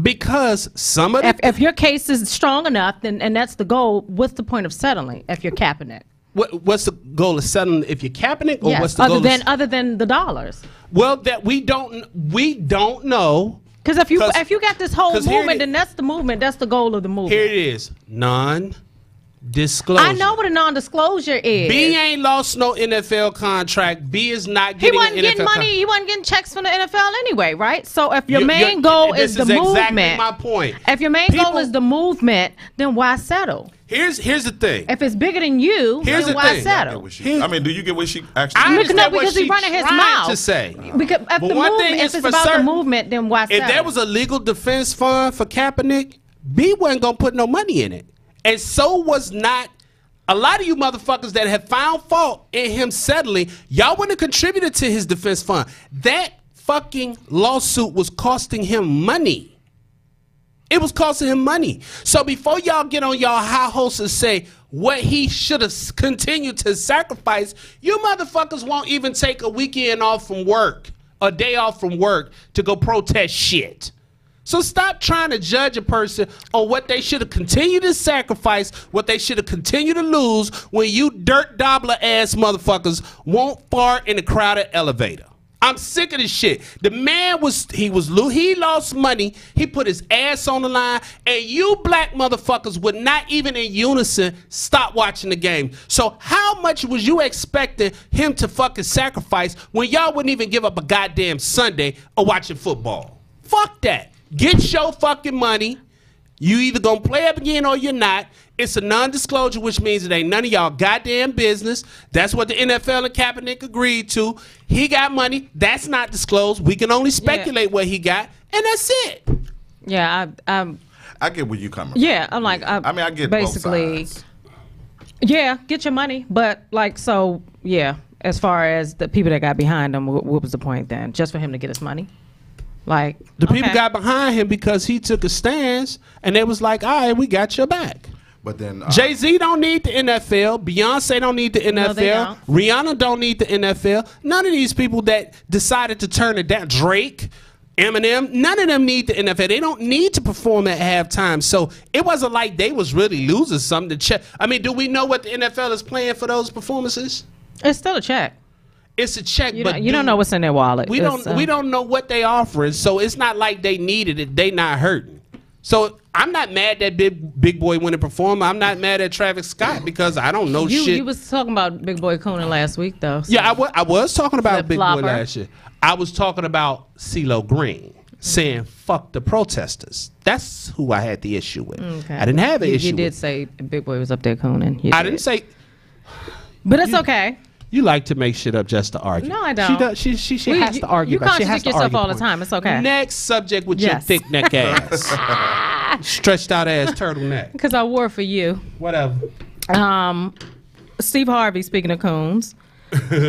[SPEAKER 2] Because some of
[SPEAKER 1] if your case is strong enough, then and that's the goal, what's the point of settling if you're capping it?
[SPEAKER 2] What's the goal of settling if you're capping it, or
[SPEAKER 1] yes,
[SPEAKER 2] what's the goal?
[SPEAKER 1] Other than the dollars.
[SPEAKER 2] Well, that we don't know.
[SPEAKER 1] Because if you got this whole movement, then that's the movement. That's the goal of the movement.
[SPEAKER 2] Here it is, non-disclosure.
[SPEAKER 1] I know what a non-disclosure is.
[SPEAKER 2] B ain't lost no NFL contract. B is not getting.
[SPEAKER 1] He wasn't getting money. He wasn't getting checks from the NFL anyway, right? So if your main goal is the movement,
[SPEAKER 2] exactly my point.
[SPEAKER 1] If your main goal is the movement, then why settle?
[SPEAKER 2] Here's the thing.
[SPEAKER 1] If it's bigger than you, then why settle?
[SPEAKER 3] I mean, do you get what she actually?
[SPEAKER 2] I understand what
[SPEAKER 1] because he's running his mouth
[SPEAKER 2] to say.
[SPEAKER 1] Because if the movement, if it's about the movement, then why settle?
[SPEAKER 2] If there was a legal defense fund for Kaepernick, B wasn't gonna put no money in it, and so was not. A lot of you motherfuckers that have found fault in him settling, y'all wouldn't have contributed to his defense fund. That fucking lawsuit was costing him money. It was costing him money. So before y'all get on y'all high horse and say what he should have continued to sacrifice, you motherfuckers won't even take a weekend off from work, a day off from work to go protest shit. So stop trying to judge a person on what they should have continued to sacrifice, what they should have continued to lose when you dirt dobbler ass motherfuckers won't fart in a crowded elevator. I'm sick of this shit. The man he lost money. He put his ass on the line, and you black motherfuckers would not even in unison stop watching the game. So how much was you expecting him to fucking sacrifice when y'all wouldn't even give up a goddamn Sunday of watching football? Fuck that. Get your fucking money. You either gonna play up again or you're not. It's a non-disclosure, which means it ain't none of y'all goddamn business. That's what the NFL and Kaepernick agreed to. He got money. That's not disclosed. We can only speculate what he got, and that's it.
[SPEAKER 1] Yeah,
[SPEAKER 3] I get where you coming from.
[SPEAKER 1] Yeah, I'm like,
[SPEAKER 3] I mean, I get
[SPEAKER 1] basically.
[SPEAKER 3] Both sides.
[SPEAKER 1] Yeah, get your money, but like, so yeah. As far as the people that got behind him, what was the point then? Just for him to get his money? Like
[SPEAKER 2] the people got behind him because he took a stance, and they was like, "All right, we got your back."
[SPEAKER 3] But then
[SPEAKER 2] Jay-Z don't need the NFL. Beyonce don't need the NFL.
[SPEAKER 1] No, they don't.
[SPEAKER 2] Rihanna don't need the NFL. None of these people that decided to turn it down, Drake, Eminem, none of them need the NFL. They don't need to perform at halftime. So it wasn't like they was really losing something to check. I mean, do we know what the NFL is playing for those performances?
[SPEAKER 1] It's still a check.
[SPEAKER 2] It's a check,
[SPEAKER 1] but you don't know what's in their wallet.
[SPEAKER 2] We don't know what they offering, so it's not like they needed it. They not hurting. So I'm not mad that Big Boy went and performed. I'm not mad at Travis Scott because I don't know shit.
[SPEAKER 1] You was talking about Big Boy Coonan last week, though. So.
[SPEAKER 2] Yeah, I was talking about Big Boy last year. I was talking about CeeLo Green saying fuck the protesters. That's who I had the issue with. Okay. I didn't have an issue.
[SPEAKER 1] You did say Big Boy was up there Coonan.
[SPEAKER 2] I didn't say.
[SPEAKER 1] But it's okay.
[SPEAKER 2] You like to make shit up just to argue.
[SPEAKER 1] No, I don't.
[SPEAKER 2] She has to argue.
[SPEAKER 1] You contradict yourself all the time. It's okay.
[SPEAKER 2] Next subject with your thick neck ass. Stretched out ass turtleneck.
[SPEAKER 1] Because I wore for you.
[SPEAKER 2] Whatever.
[SPEAKER 1] Steve Harvey, speaking of coons, because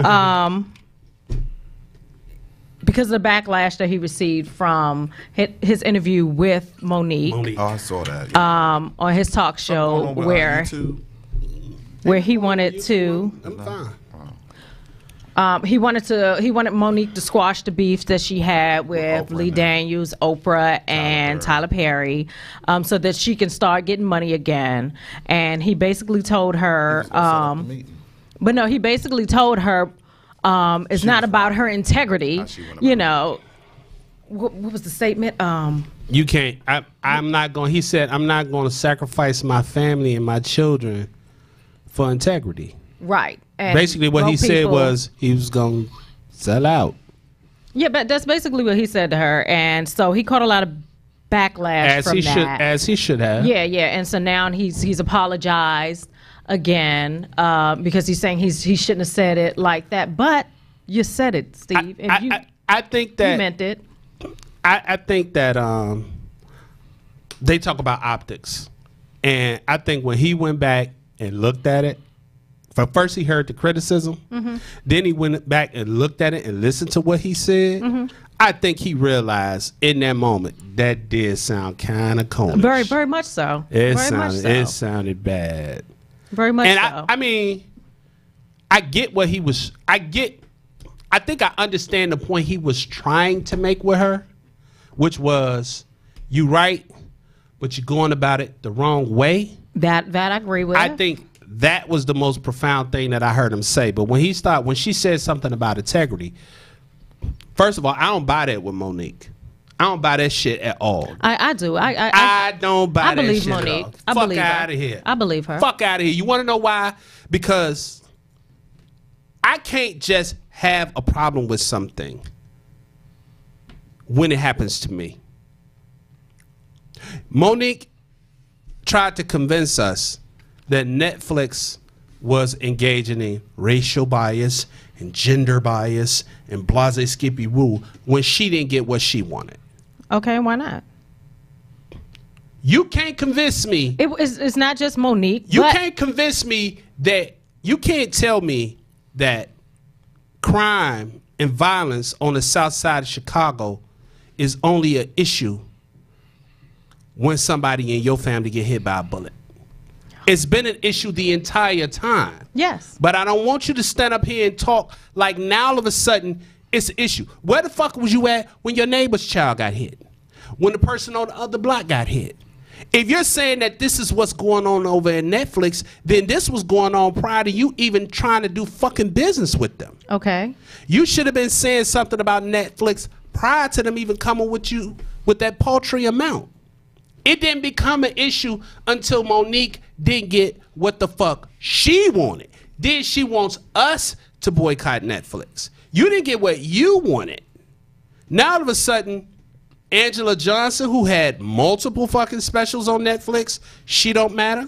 [SPEAKER 1] of the backlash that he received from his interview with Monique.
[SPEAKER 3] Oh, I saw that. Yeah.
[SPEAKER 1] On his talk show where he wanted to.
[SPEAKER 2] I'm fine.
[SPEAKER 1] He wanted Monique to squash the beef that she had with Lee Daniels, Oprah, and Tyler Perry, so that she can start getting money again. And he basically told her, but no, he basically told her, it's not about her integrity. You know, what was the statement?
[SPEAKER 2] You can't. I'm not going. He said, I'm not going to sacrifice my family and my children for integrity.
[SPEAKER 1] Right. And
[SPEAKER 2] basically what he said was he was going to sell out.
[SPEAKER 1] Yeah, but that's basically what he said to her. And so he caught a lot of backlash from that.
[SPEAKER 2] As he should have.
[SPEAKER 1] Yeah, yeah. And so now he's apologized again because he's saying he shouldn't have said it like that. But you said it, Steve.
[SPEAKER 2] I think that
[SPEAKER 1] you meant it.
[SPEAKER 2] I think that they talk about optics. And I think when he went back and looked at it First, he heard the criticism. Then he went back and looked at it and listened to what he said. I think he realized in that moment that did sound kind of corny.
[SPEAKER 1] Very, very much so.
[SPEAKER 2] It sounded bad.
[SPEAKER 1] Very much
[SPEAKER 2] and
[SPEAKER 1] so.
[SPEAKER 2] I mean, I get what he was. I think I understand the point he was trying to make with her, which was, you right, but you're going about it the wrong way.
[SPEAKER 1] That I agree with.
[SPEAKER 2] I think that was the most profound thing that I heard him say. But when she said something about integrity, first of all, I don't buy that with Monique. I don't buy that shit at all.
[SPEAKER 1] I do.
[SPEAKER 2] I don't buy that shit
[SPEAKER 1] Monique.
[SPEAKER 2] at all. Fuck out of here.
[SPEAKER 1] I believe her.
[SPEAKER 2] Fuck out of here. You want to know why? Because I can't just have a problem with something when it happens to me. Monique tried to convince us that Netflix was engaging in racial bias and gender bias and blase skippy woo when she didn't get what she wanted.
[SPEAKER 1] Okay, why not?
[SPEAKER 2] You can't convince me.
[SPEAKER 1] It's not just Monique.
[SPEAKER 2] You can't convince me that, you can't tell me that crime and violence on the south side of Chicago is only an issue when somebody in your family get hit by a bullet. It's been an issue the entire time.
[SPEAKER 1] Yes.
[SPEAKER 2] But I don't want you to stand up here and talk like now all of a sudden it's an issue. Where the fuck was you at when your neighbor's child got hit? When the person on the other block got hit? If you're saying that this is what's going on over at Netflix, then this was going on prior to you even trying to do fucking business with them.
[SPEAKER 1] Okay.
[SPEAKER 2] You should have been saying something about Netflix prior to them even coming with you with that paltry amount. It didn't become an issue until Monique didn't get what the fuck she wanted. Then she wants us to boycott Netflix. You didn't get what you wanted. Now all of a sudden, Angela Johnson, who had multiple fucking specials on Netflix, she don't matter.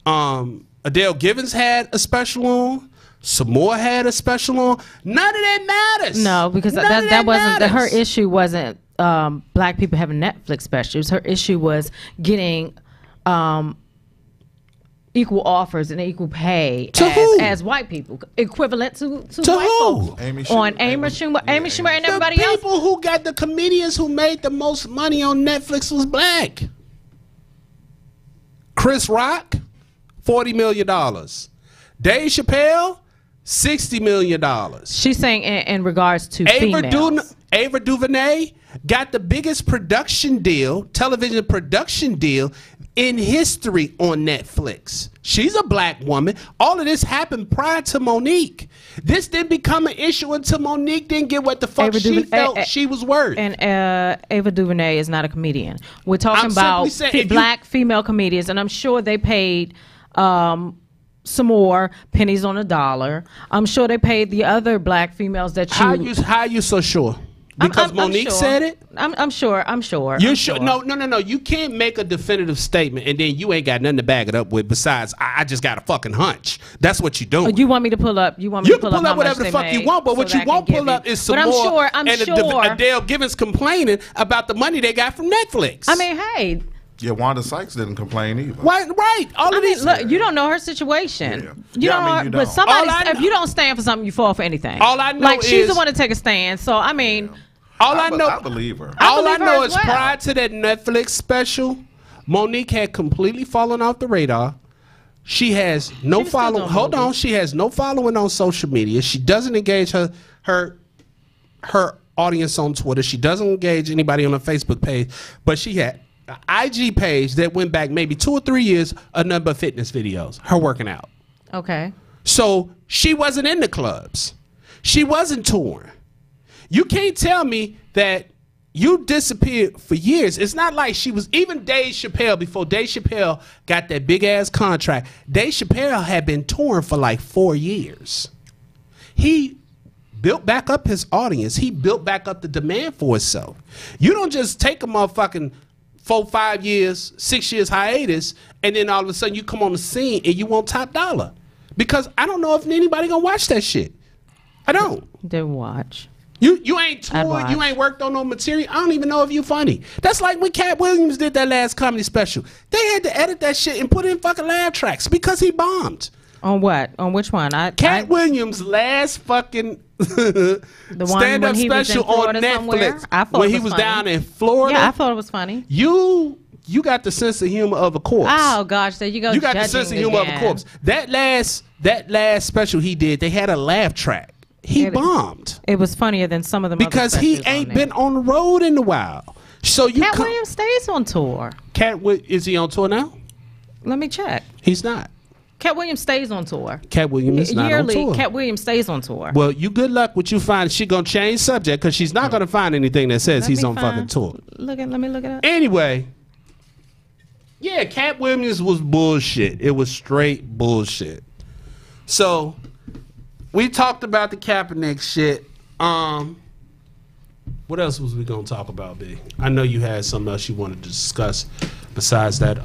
[SPEAKER 2] Adele Givens had a special on. Samoa had a special on. None of that matters.
[SPEAKER 1] No, because that wasn't her issue. Wasn't black people having Netflix specials. Her issue was getting equal offers and equal pay as white people, equivalent to white folks. Amy Schumer, and everybody else.
[SPEAKER 2] The people who got the comedians who made the most money on Netflix was black. Chris Rock, $40 million. Dave Chappelle, $60 million.
[SPEAKER 1] She's saying in regards to females.
[SPEAKER 2] Ava DuVernay got the biggest production deal, television production deal in history on Netflix. She's a black woman. All of this happened prior to Monique. This didn't become an issue until Monique didn't get what the fuck she felt she was worth.
[SPEAKER 1] And Ava DuVernay is not a comedian. We're talking about black female comedians, and I'm sure they paid some more pennies on a dollar. I'm sure they paid the other black females that you...
[SPEAKER 2] How are you so sure? Because Monique said it?
[SPEAKER 1] I'm sure.
[SPEAKER 2] You're sure? No. You can't make a definitive statement and then you ain't got nothing to back it up with besides, I just got a fucking hunch. That's what you're doing.
[SPEAKER 1] You want me to pull up? You can pull up
[SPEAKER 2] whatever the fuck you want, but what you won't pull up is some more.
[SPEAKER 1] I'm sure.
[SPEAKER 2] Adele Givens complaining about the money they got from Netflix.
[SPEAKER 1] I mean, hey.
[SPEAKER 3] Yeah, Wanda Sykes didn't complain either.
[SPEAKER 2] Right. All of these.
[SPEAKER 1] Look, you don't know her situation. Yeah. You don't. But somebody, if you don't stand for something, you fall for anything.
[SPEAKER 2] All I know
[SPEAKER 1] like she's the one to take a stand. So I mean.
[SPEAKER 3] Yeah.
[SPEAKER 2] I
[SPEAKER 3] believe her.
[SPEAKER 2] All I know is prior to that Netflix special, Monique had completely fallen off the radar. She has no following. Hold on, she has no following on social media. She doesn't engage her audience on Twitter. She doesn't engage anybody on her Facebook page. But she had an IG page that went back maybe 2 or 3 years, a number of fitness videos, her working out.
[SPEAKER 1] Okay.
[SPEAKER 2] So she wasn't in the clubs. She wasn't touring. You can't tell me that you disappeared for years. It's not like she was, even Dave Chappelle, before Dave Chappelle got that big ass contract, Dave Chappelle had been touring for like 4 years. He built back up his audience. He built back up the demand for himself. You don't just take a motherfucking 4, 5 years, 6 years hiatus, and then all of a sudden you come on the scene and you want top dollar. Because I don't know if anybody gonna watch that shit. I don't.
[SPEAKER 1] Then watch.
[SPEAKER 2] You ain't toured, you ain't worked on no material. I don't even know if you funny. That's like when Cat Williams did that last comedy special. They had to edit that shit and put in fucking laugh tracks because he bombed.
[SPEAKER 1] On what? On which one?
[SPEAKER 2] Cat Williams' last fucking stand-up special on Netflix when he was down in Florida.
[SPEAKER 1] Yeah, I thought it was funny.
[SPEAKER 2] You got the sense of humor of a corpse.
[SPEAKER 1] Oh gosh, there you go.
[SPEAKER 2] You got the sense of humor of a corpse. That last special he did, they had a laugh track. He bombed.
[SPEAKER 1] It was funnier than some of them
[SPEAKER 2] because he ain't been on the road in a while. So
[SPEAKER 1] Cat Williams stays on tour.
[SPEAKER 2] Is he on tour now?
[SPEAKER 1] Let me check.
[SPEAKER 2] He's not.
[SPEAKER 1] Cat Williams stays on tour.
[SPEAKER 2] Cat Williams is not on tour.
[SPEAKER 1] Cat Williams stays on tour.
[SPEAKER 2] Well, you good luck what you find. She gonna change subject because she's not gonna find anything that says he's on fucking tour.
[SPEAKER 1] Let me look it up.
[SPEAKER 2] Anyway, yeah, Cat Williams was bullshit. It was straight bullshit. So we talked about the Kaepernick shit. What else was we gonna talk about, B? I know you had something else you wanted to discuss besides that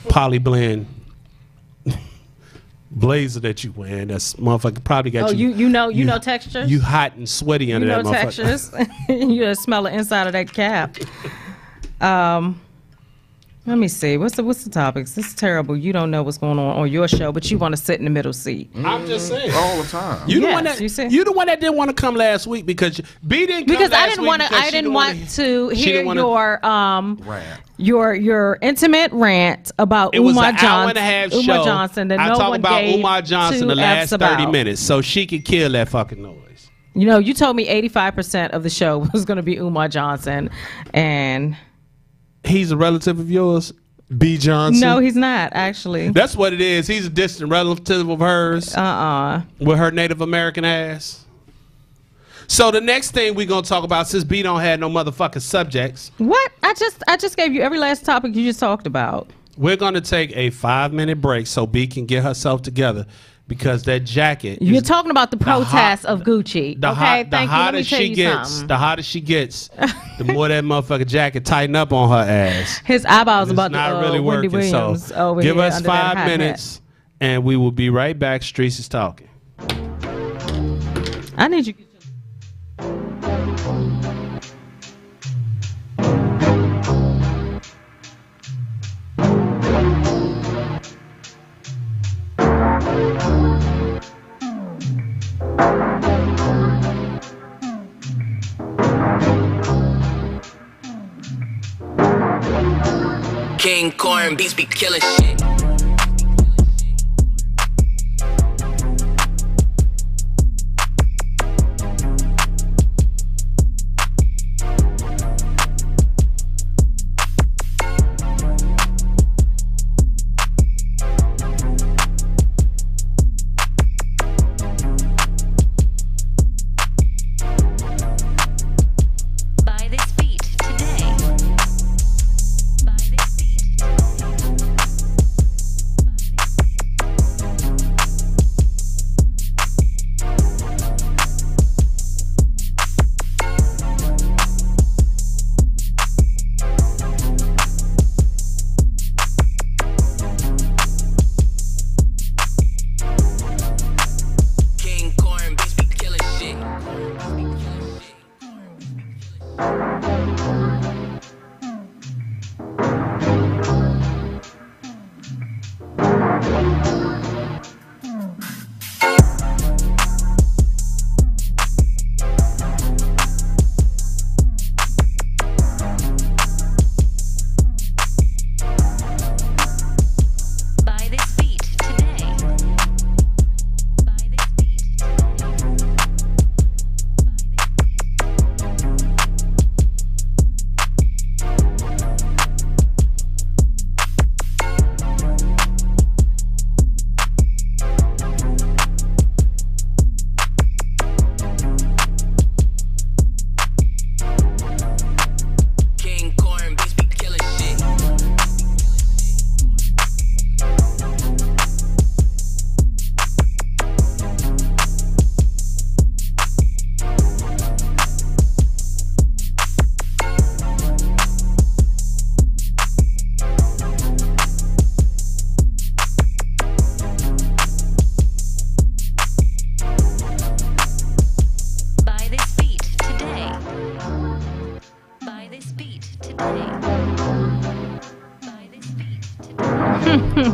[SPEAKER 2] poly blend blazer that you wearing. That's motherfucker probably got you.
[SPEAKER 1] You know textures.
[SPEAKER 2] You hot and sweaty under that motherfucker.
[SPEAKER 1] Textures. You just smell the inside of that cap. Let me see. What's the topics? This is terrible. You don't know what's going on your show, but you want to sit in the middle seat.
[SPEAKER 2] I'm just saying.
[SPEAKER 3] All the time.
[SPEAKER 2] You the one that didn't want to come last week because B didn't come
[SPEAKER 1] because
[SPEAKER 2] last
[SPEAKER 1] I didn't want to. I didn't want to hear your
[SPEAKER 3] rant.
[SPEAKER 1] Your intimate rant about Umar Johnson.
[SPEAKER 2] Hour and a half show.
[SPEAKER 1] Umar Johnson. That
[SPEAKER 2] I
[SPEAKER 1] no
[SPEAKER 2] talk
[SPEAKER 1] one
[SPEAKER 2] about
[SPEAKER 1] gave
[SPEAKER 2] Umar Johnson the last 30 minutes, so she could kill that fucking noise.
[SPEAKER 1] You know, you told me 85% of the show was going to be Umar Johnson, and
[SPEAKER 2] he's a relative of yours. B. Johnson?
[SPEAKER 1] No, he's not, actually.
[SPEAKER 2] That's what it is. He's a distant relative of hers. With her Native American ass. So the next thing we're going to talk about, since B don't have no motherfucking subjects.
[SPEAKER 1] What? I just gave you every last topic you just talked about.
[SPEAKER 2] We're going to take a 5-minute break so B can get herself together. Because that jacket.
[SPEAKER 1] You're talking about the protests of Gucci.
[SPEAKER 2] The hotter she gets, the more that motherfucking jacket tighten up on her ass.
[SPEAKER 1] His eyeballs
[SPEAKER 2] it's
[SPEAKER 1] about
[SPEAKER 2] not
[SPEAKER 1] to
[SPEAKER 2] really
[SPEAKER 1] Wendy
[SPEAKER 2] working.
[SPEAKER 1] Williams
[SPEAKER 2] So
[SPEAKER 1] over
[SPEAKER 2] give
[SPEAKER 1] here
[SPEAKER 2] us 5 minutes, and we will be right back. Streetz is talking.
[SPEAKER 1] I need you.
[SPEAKER 4] King Corn beats be killing shit.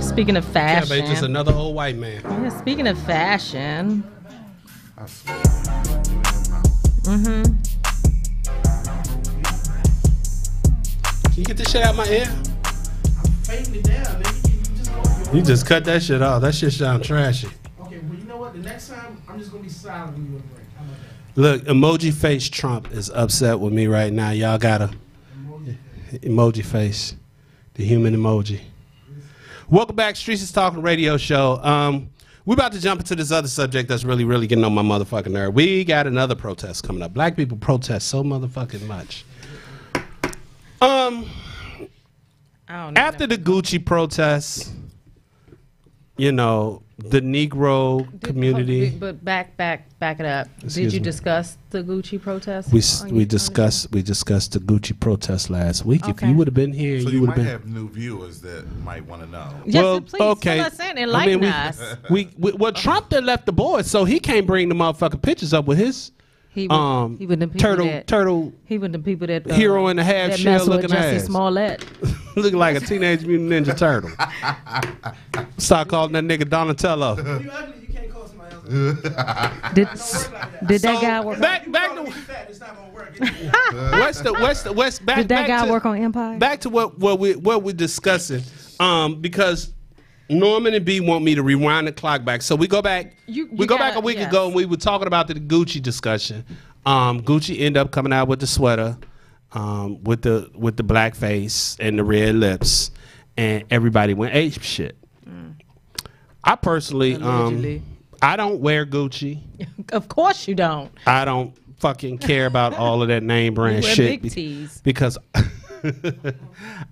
[SPEAKER 1] Speaking of
[SPEAKER 2] Yeah,
[SPEAKER 1] fashion.
[SPEAKER 2] babe, just another old white man.
[SPEAKER 1] Yeah, speaking of fashion.
[SPEAKER 3] I swear.
[SPEAKER 2] Can you get this shit out my ear?
[SPEAKER 5] I'm fading it down, nigga. You just go.
[SPEAKER 2] You just cut that shit off. That shit sound trashy.
[SPEAKER 5] Okay, well, you know what? The next time, I'm just gonna be silent when you break. How about that?
[SPEAKER 2] Look, emoji face Trump is upset with me right now. Y'all got a emoji face, the human emoji. Welcome back, Streetz is Talking radio show. We're about to jump into this other subject that's really, really getting on my motherfucking nerve. We got another protest coming up. Black people protest so motherfucking much. After the Gucci protests, you know, the Negro community.
[SPEAKER 1] But back it up. Did you discuss the Gucci protest?
[SPEAKER 2] We discussed the Gucci protest last week.
[SPEAKER 1] Okay.
[SPEAKER 2] If you would have been here,
[SPEAKER 3] So
[SPEAKER 2] you
[SPEAKER 3] you
[SPEAKER 2] would
[SPEAKER 3] might
[SPEAKER 2] have been.
[SPEAKER 3] have new viewers that might want to know.
[SPEAKER 1] Yes,
[SPEAKER 2] Well,
[SPEAKER 1] please
[SPEAKER 2] okay.
[SPEAKER 1] fill us in, enlighten us.
[SPEAKER 2] Well, Trump done left the board, so he can't bring the motherfucking pictures up with his
[SPEAKER 1] He would have
[SPEAKER 2] turtle
[SPEAKER 1] He would the people that
[SPEAKER 2] hero in the half
[SPEAKER 1] that
[SPEAKER 2] shell
[SPEAKER 1] mess with
[SPEAKER 2] looking
[SPEAKER 1] Jussie
[SPEAKER 2] ass.
[SPEAKER 1] Smollett.
[SPEAKER 2] looking like a Teenage Mutant Ninja Turtle. Start calling that nigga Donatello.
[SPEAKER 5] When you ugly, you can't call somebody else.
[SPEAKER 1] Did that guy work?
[SPEAKER 2] Back
[SPEAKER 5] You
[SPEAKER 2] to
[SPEAKER 5] be fat, it's not gonna work.
[SPEAKER 2] back.
[SPEAKER 1] Did that guy
[SPEAKER 2] to,
[SPEAKER 1] work on Empire?
[SPEAKER 2] Back to what we're discussing, because Norman and B want me to rewind the clock back. So we go back. We go back a week ago, and we were talking about the Gucci discussion. Gucci ended up coming out with the sweater, with the black face and the red lips, and everybody went ape shit. I personally, I don't wear Gucci.
[SPEAKER 1] Of course you don't.
[SPEAKER 2] I don't fucking care about all of that name brand
[SPEAKER 1] You wear
[SPEAKER 2] shit
[SPEAKER 1] big tees.
[SPEAKER 2] because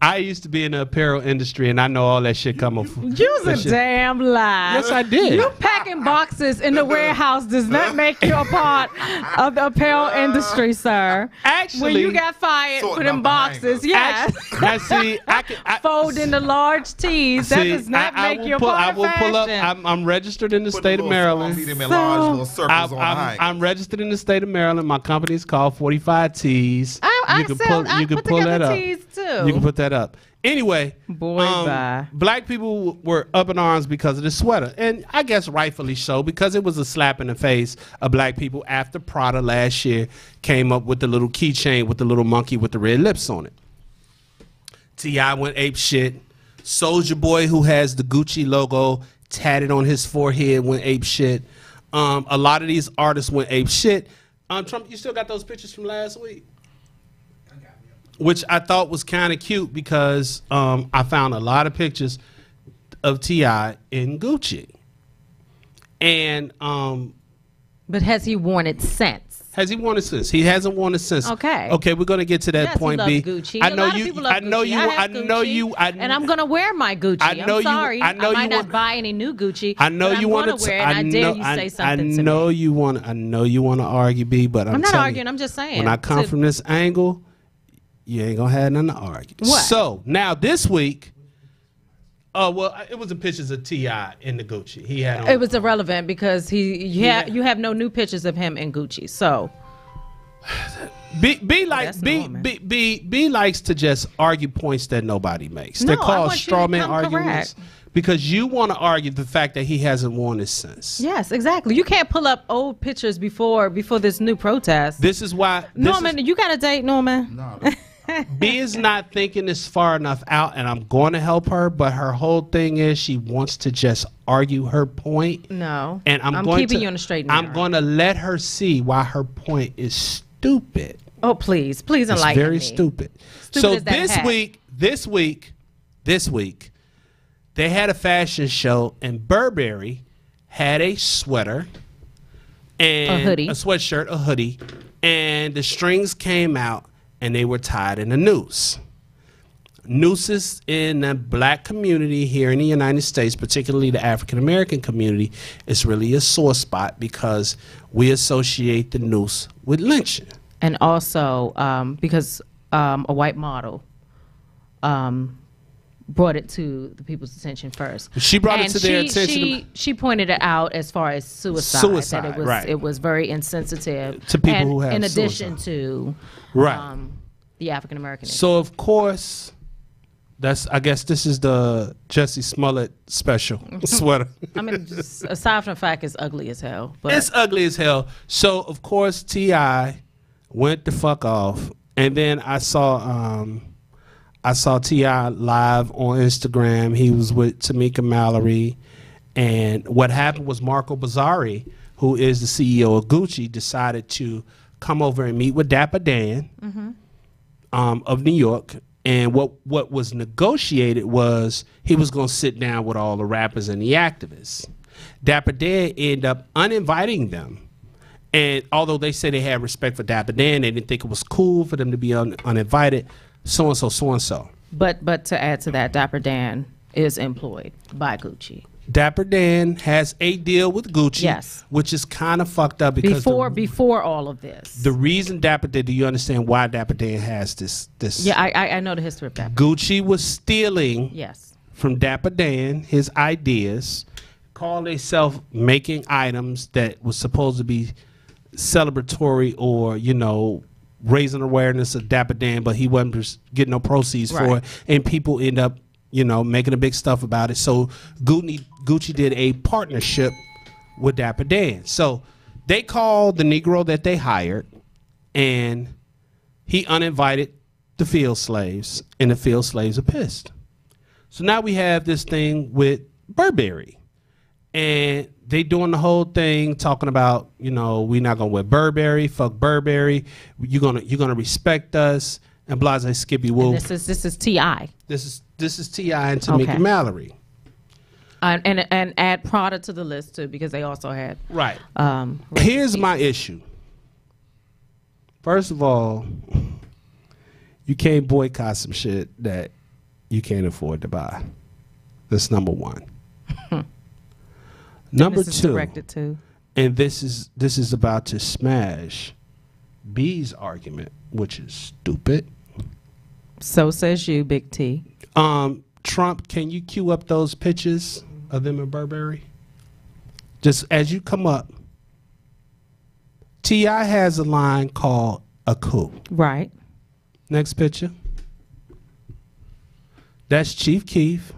[SPEAKER 2] I used to be in the apparel industry and I know all that shit coming from.
[SPEAKER 1] You was a damn lie.
[SPEAKER 2] Yes, I did.
[SPEAKER 1] You packing boxes in the warehouse does not make you a part of the apparel industry, sir.
[SPEAKER 2] Actually,
[SPEAKER 1] when you got fired for them boxes, yes.
[SPEAKER 2] I see.
[SPEAKER 1] Fold into large tees. That does not make you a part of fashion.
[SPEAKER 2] Pull up. I'm registered in the state of Maryland. I'm registered in the state of Maryland. My company is called 45 Tees.
[SPEAKER 1] I put
[SPEAKER 2] pull that up.
[SPEAKER 1] Tees too.
[SPEAKER 2] You can put that up. Anyway,
[SPEAKER 1] bye.
[SPEAKER 2] Black people were up in arms because of the sweater, and I guess rightfully so, because it was a slap in the face of black people after Prada last year came up with the little keychain with the little monkey with the red lips on it. T.I. went ape shit. Soulja Boy, who has the Gucci logo tatted on his forehead, went ape shit. A lot of these artists went ape shit. Trump, you still got those pictures from last week? Which I thought was kind of cute because I found a lot of pictures of T.I. in Gucci. And
[SPEAKER 1] but has he worn it since?
[SPEAKER 2] Has he worn it since? He hasn't worn it since.
[SPEAKER 1] Okay.
[SPEAKER 2] Okay, we're gonna get to that
[SPEAKER 1] Yes,
[SPEAKER 2] point.
[SPEAKER 1] he
[SPEAKER 2] B.
[SPEAKER 1] loves Gucci.
[SPEAKER 2] I
[SPEAKER 1] A
[SPEAKER 2] know
[SPEAKER 1] lot of
[SPEAKER 2] you.
[SPEAKER 1] people love
[SPEAKER 2] I know
[SPEAKER 1] Gucci.
[SPEAKER 2] you.
[SPEAKER 1] I have
[SPEAKER 2] I know
[SPEAKER 1] Gucci,
[SPEAKER 2] you.
[SPEAKER 1] And I'm gonna wear my Gucci.
[SPEAKER 2] I know
[SPEAKER 1] I'm sorry.
[SPEAKER 2] I know
[SPEAKER 1] I might
[SPEAKER 2] you
[SPEAKER 1] not
[SPEAKER 2] want-
[SPEAKER 1] buy any new Gucci.
[SPEAKER 2] I know
[SPEAKER 1] but
[SPEAKER 2] you
[SPEAKER 1] I'm
[SPEAKER 2] want
[SPEAKER 1] gonna
[SPEAKER 2] to.
[SPEAKER 1] wear it. And I dare you say something to
[SPEAKER 2] know
[SPEAKER 1] me.
[SPEAKER 2] you want. I know you want to argue, B. But I'm
[SPEAKER 1] not
[SPEAKER 2] telling
[SPEAKER 1] arguing.
[SPEAKER 2] you,
[SPEAKER 1] I'm just saying.
[SPEAKER 2] When I come from this angle, you ain't gonna have nothing to argue.
[SPEAKER 1] What?
[SPEAKER 2] So now this week. Oh well, it was the pictures of T.I. in the Gucci. He had. On,
[SPEAKER 1] It was irrelevant because you have no new pictures of him in Gucci. So
[SPEAKER 2] B likes to just argue points that nobody makes. They're
[SPEAKER 1] No, I
[SPEAKER 2] called
[SPEAKER 1] want you to
[SPEAKER 2] straw man
[SPEAKER 1] come
[SPEAKER 2] arguments
[SPEAKER 1] correct.
[SPEAKER 2] because you want to argue the fact that he hasn't worn it since.
[SPEAKER 1] yes, exactly. You can't pull up old pictures before this new protest.
[SPEAKER 2] This is why
[SPEAKER 1] Norman, you got a date, Norman?
[SPEAKER 3] No,
[SPEAKER 2] B is not thinking this far enough out, and I'm going to help her. But her whole thing is she wants to just argue her point.
[SPEAKER 1] No,
[SPEAKER 2] And I'm
[SPEAKER 1] keeping you on the straight and
[SPEAKER 2] I'm
[SPEAKER 1] narrow.
[SPEAKER 2] going to let her see why her point is stupid.
[SPEAKER 1] Oh, please
[SPEAKER 2] It's
[SPEAKER 1] enlighten
[SPEAKER 2] very
[SPEAKER 1] me.
[SPEAKER 2] stupid.
[SPEAKER 1] Stupid
[SPEAKER 2] So
[SPEAKER 1] as that
[SPEAKER 2] this week, they had a fashion show, and Burberry had a sweater and
[SPEAKER 1] A hoodie.
[SPEAKER 2] a sweatshirt, a hoodie, and the strings came out, and they were tied in a noose. Nooses in the black community here in the United States, particularly the African American community, is really a sore spot because we associate the noose with lynching.
[SPEAKER 1] And also because a white model brought it to the people's attention first.
[SPEAKER 2] She brought it to their attention.
[SPEAKER 1] She pointed it out as far as suicide.
[SPEAKER 2] Suicide,
[SPEAKER 1] that
[SPEAKER 2] right.
[SPEAKER 1] It was very insensitive
[SPEAKER 2] To people
[SPEAKER 1] and
[SPEAKER 2] who have
[SPEAKER 1] in addition
[SPEAKER 2] suicide.
[SPEAKER 1] to
[SPEAKER 2] Right.
[SPEAKER 1] the African American.
[SPEAKER 2] So of course, I guess this is the Jussie Smollett special sweater.
[SPEAKER 1] I mean, just aside from the fact it's ugly as hell. But
[SPEAKER 2] It's ugly as hell. So of course T.I. went the fuck off, and then I saw T.I. live on Instagram. He was with Tamika Mallory, and what happened was Marco Bizzarri, who is the CEO of Gucci, decided to come over and meet with Dapper Dan of New York. And what was negotiated was he was going to sit down with all the rappers and the activists. Dapper Dan ended up uninviting them. And although they said they had respect for Dapper Dan, they didn't think it was cool for them to be uninvited, so-and-so, so-and-so.
[SPEAKER 1] But to add to that, Dapper Dan is employed by Gucci.
[SPEAKER 2] Dapper Dan has a deal with Gucci,
[SPEAKER 1] Yes.
[SPEAKER 2] which is kind of fucked up because
[SPEAKER 1] Before all of this.
[SPEAKER 2] the reason Dapper Dan, do you understand why Dapper Dan has this?
[SPEAKER 1] Yeah, I know the history of Dapper.
[SPEAKER 2] Gucci was stealing
[SPEAKER 1] Yes.
[SPEAKER 2] from Dapper Dan his ideas, called themselves making items that was supposed to be celebratory or, you know, raising awareness of Dapper Dan, but he wasn't just getting no proceeds for
[SPEAKER 1] Right.
[SPEAKER 2] it, and people end up, you know, making a big stuff about it. So Gucci did a partnership with Dapper Dan. So they called the Negro that they hired, and he uninvited the field slaves, and the field slaves are pissed. So now we have this thing with Burberry, and they doing the whole thing talking about, you know, we're not gonna wear Burberry, fuck Burberry, you're gonna respect us, and blah, blah, skippy woo.
[SPEAKER 1] And this is T.I.
[SPEAKER 2] This is T.I. and Tamika
[SPEAKER 1] Okay.
[SPEAKER 2] Mallory.
[SPEAKER 1] And add Prada to the list too, because they also had
[SPEAKER 2] Right.
[SPEAKER 1] racist
[SPEAKER 2] Here's
[SPEAKER 1] people.
[SPEAKER 2] my issue. First of all, you can't boycott some shit that you can't afford to buy. That's number one. Number
[SPEAKER 1] This is
[SPEAKER 2] two,
[SPEAKER 1] directed to.
[SPEAKER 2] and this is about to smash B's argument, which is stupid.
[SPEAKER 1] So says you, Big T.
[SPEAKER 2] Trump, can you cue up those pictures of them in Burberry? Just as you come up, T.I. has a line called a coup.
[SPEAKER 1] Right.
[SPEAKER 2] Next picture. That's Chief Keef.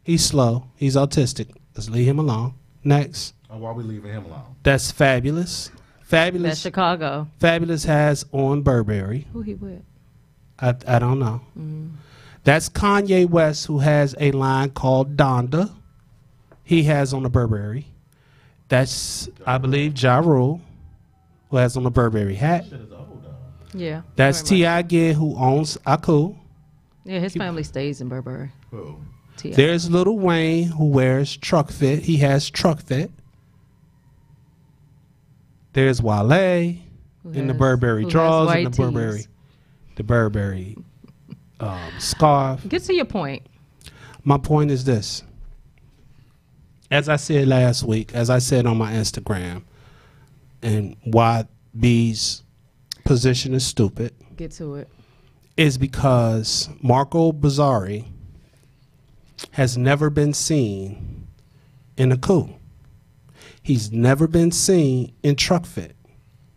[SPEAKER 2] He's slow. He's autistic. Let's leave him alone. Next.
[SPEAKER 3] Oh, why are we leaving him alone?
[SPEAKER 2] That's Fabulous.
[SPEAKER 1] That's
[SPEAKER 2] Fabulous.
[SPEAKER 1] Chicago.
[SPEAKER 2] Fabulous has on Burberry.
[SPEAKER 1] Who he with?
[SPEAKER 2] I don't know. That's Kanye West, who has a line called Donda. He has on the Burberry. That's, I believe, Ja Rule, who has on the Burberry hat.
[SPEAKER 1] Yeah.
[SPEAKER 2] That's
[SPEAKER 1] very much.
[SPEAKER 2] T.I. again, who owns Aku.
[SPEAKER 1] Yeah, his family stays in Burberry.
[SPEAKER 3] Who?
[SPEAKER 1] T.I.
[SPEAKER 2] There's Lil Wayne, who wears Truck Fit. He has Truck Fit. There's Wale in the
[SPEAKER 1] has-
[SPEAKER 2] Burberry
[SPEAKER 1] who has
[SPEAKER 2] drawers and
[SPEAKER 1] white
[SPEAKER 2] the Burberry scarf.
[SPEAKER 1] Get to your point.
[SPEAKER 2] My point is this. As I said last week, as I said on my Instagram, and why B's position is stupid,
[SPEAKER 1] Get to it.
[SPEAKER 2] is because Marco Bizzarri has never been seen in a coup. He's never been seen in Truck Fit.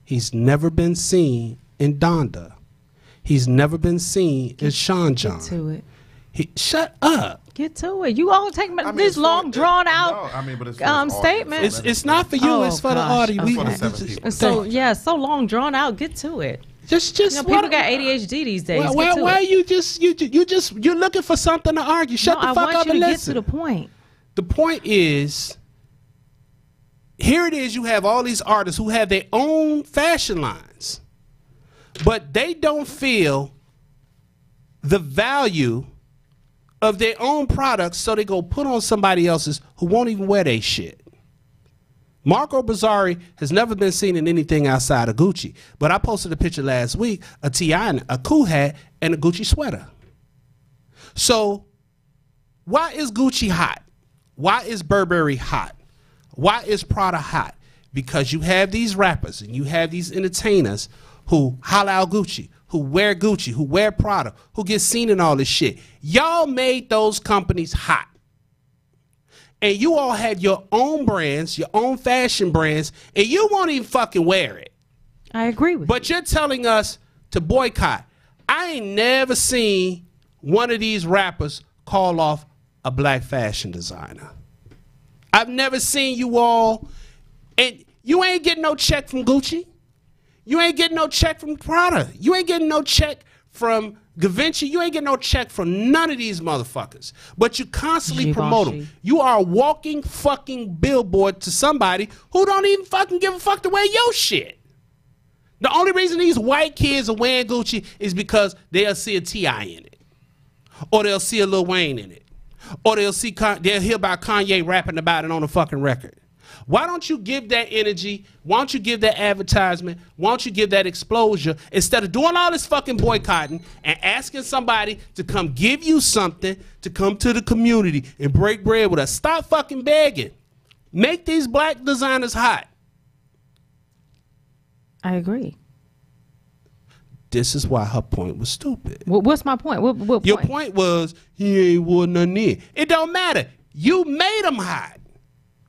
[SPEAKER 2] He's never been seen in Donda. He's never been seen in Sean John.
[SPEAKER 1] Get to it.
[SPEAKER 2] Shut up.
[SPEAKER 1] Get to it. You all take
[SPEAKER 3] I mean,
[SPEAKER 1] this
[SPEAKER 3] it's for-
[SPEAKER 1] long, drawn out
[SPEAKER 3] No, I mean, but it's for his audience.
[SPEAKER 1] statement.
[SPEAKER 2] It's not for you.
[SPEAKER 1] Oh,
[SPEAKER 2] it's for the
[SPEAKER 1] gosh.
[SPEAKER 2] audience.
[SPEAKER 3] It's for the 7 people.
[SPEAKER 1] So yeah, so long, drawn out. Get to it.
[SPEAKER 2] just
[SPEAKER 1] You know, people got ADHD these days. Get to
[SPEAKER 2] why
[SPEAKER 1] it.
[SPEAKER 2] you're looking for something to argue? Shut
[SPEAKER 1] No,
[SPEAKER 2] the fuck
[SPEAKER 1] I
[SPEAKER 2] up
[SPEAKER 1] want you
[SPEAKER 2] and
[SPEAKER 1] to
[SPEAKER 2] listen.
[SPEAKER 1] get to the point.
[SPEAKER 2] The point is, here it is. You have all these artists who have their own fashion lines, but they don't feel the value of their own products, so they go put on somebody else's who won't even wear their shit. Marco Bizzarri has never been seen in anything outside of Gucci, but I posted a picture last week of T.I. in a cool hat and a Gucci sweater. So why is Gucci hot? Why is Burberry hot? Why is Prada hot? Because you have these rappers and you have these entertainers who holla out Gucci, who wear Gucci, who wear Prada, who get seen in all this shit. Y'all made those companies hot. And you all have your own brands, your own fashion brands, and you won't even fucking wear it.
[SPEAKER 1] I agree with
[SPEAKER 2] But you're telling us to boycott. I ain't never seen one of these rappers call off a black fashion designer. I've never seen you all, and you ain't getting no check from Gucci. You ain't getting no check from Prada. You ain't getting no check from Givenchy. You ain't getting no check from none of these motherfuckers. But you constantly promote them. You are a walking fucking billboard to somebody who don't even fucking give a fuck to wear your shit. The only reason these white kids are wearing Gucci is because they'll see a T.I. in it. Or they'll see a Lil Wayne in it. Or they'll hear about Kanye rapping about it on a fucking record. Why don't you give that energy? Why don't you give that advertisement? Why don't you give that exposure instead of doing all this fucking boycotting and asking somebody to come give you something, to come to the community and break bread with us? Stop fucking begging. Make these black designers hot.
[SPEAKER 1] I agree.
[SPEAKER 2] This is why her point was stupid.
[SPEAKER 1] What's my point? What point?
[SPEAKER 2] Your point was he ain't wore nothing in. It don't matter. You made them hot.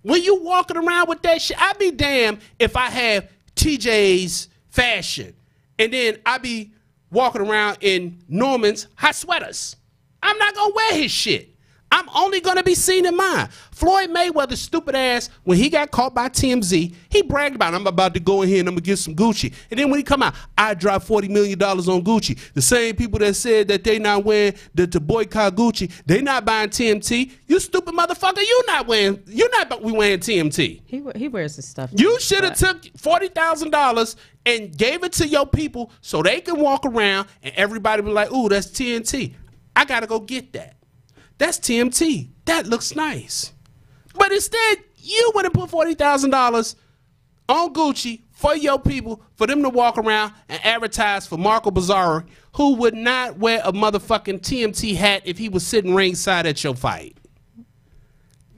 [SPEAKER 2] When you walking around with that shit, I'd be damned if I have TJ's fashion and then I be walking around in Norman's hot sweaters. I'm not gonna wear his shit. I'm only gonna be seen in mine. Floyd Mayweather's stupid ass, when he got caught by TMZ, he bragged about, I'm about to go in here and I'm gonna get some Gucci. And then when he come out, I dropped $40 million on Gucci. The same people that said that they not wearing, to boycott Gucci, they not buying TMT. You stupid motherfucker, wearing TMT.
[SPEAKER 1] He wears his stuff.
[SPEAKER 2] You should have took $40,000 and gave it to your people so they can walk around and everybody be like, ooh, that's TNT. I gotta go get that. That's TMT. That looks nice. But instead, you went and put $40,000 on Gucci for your people, for them to walk around and advertise for Marco Bizzarri, who would not wear a motherfucking TMT hat if he was sitting ringside at your fight.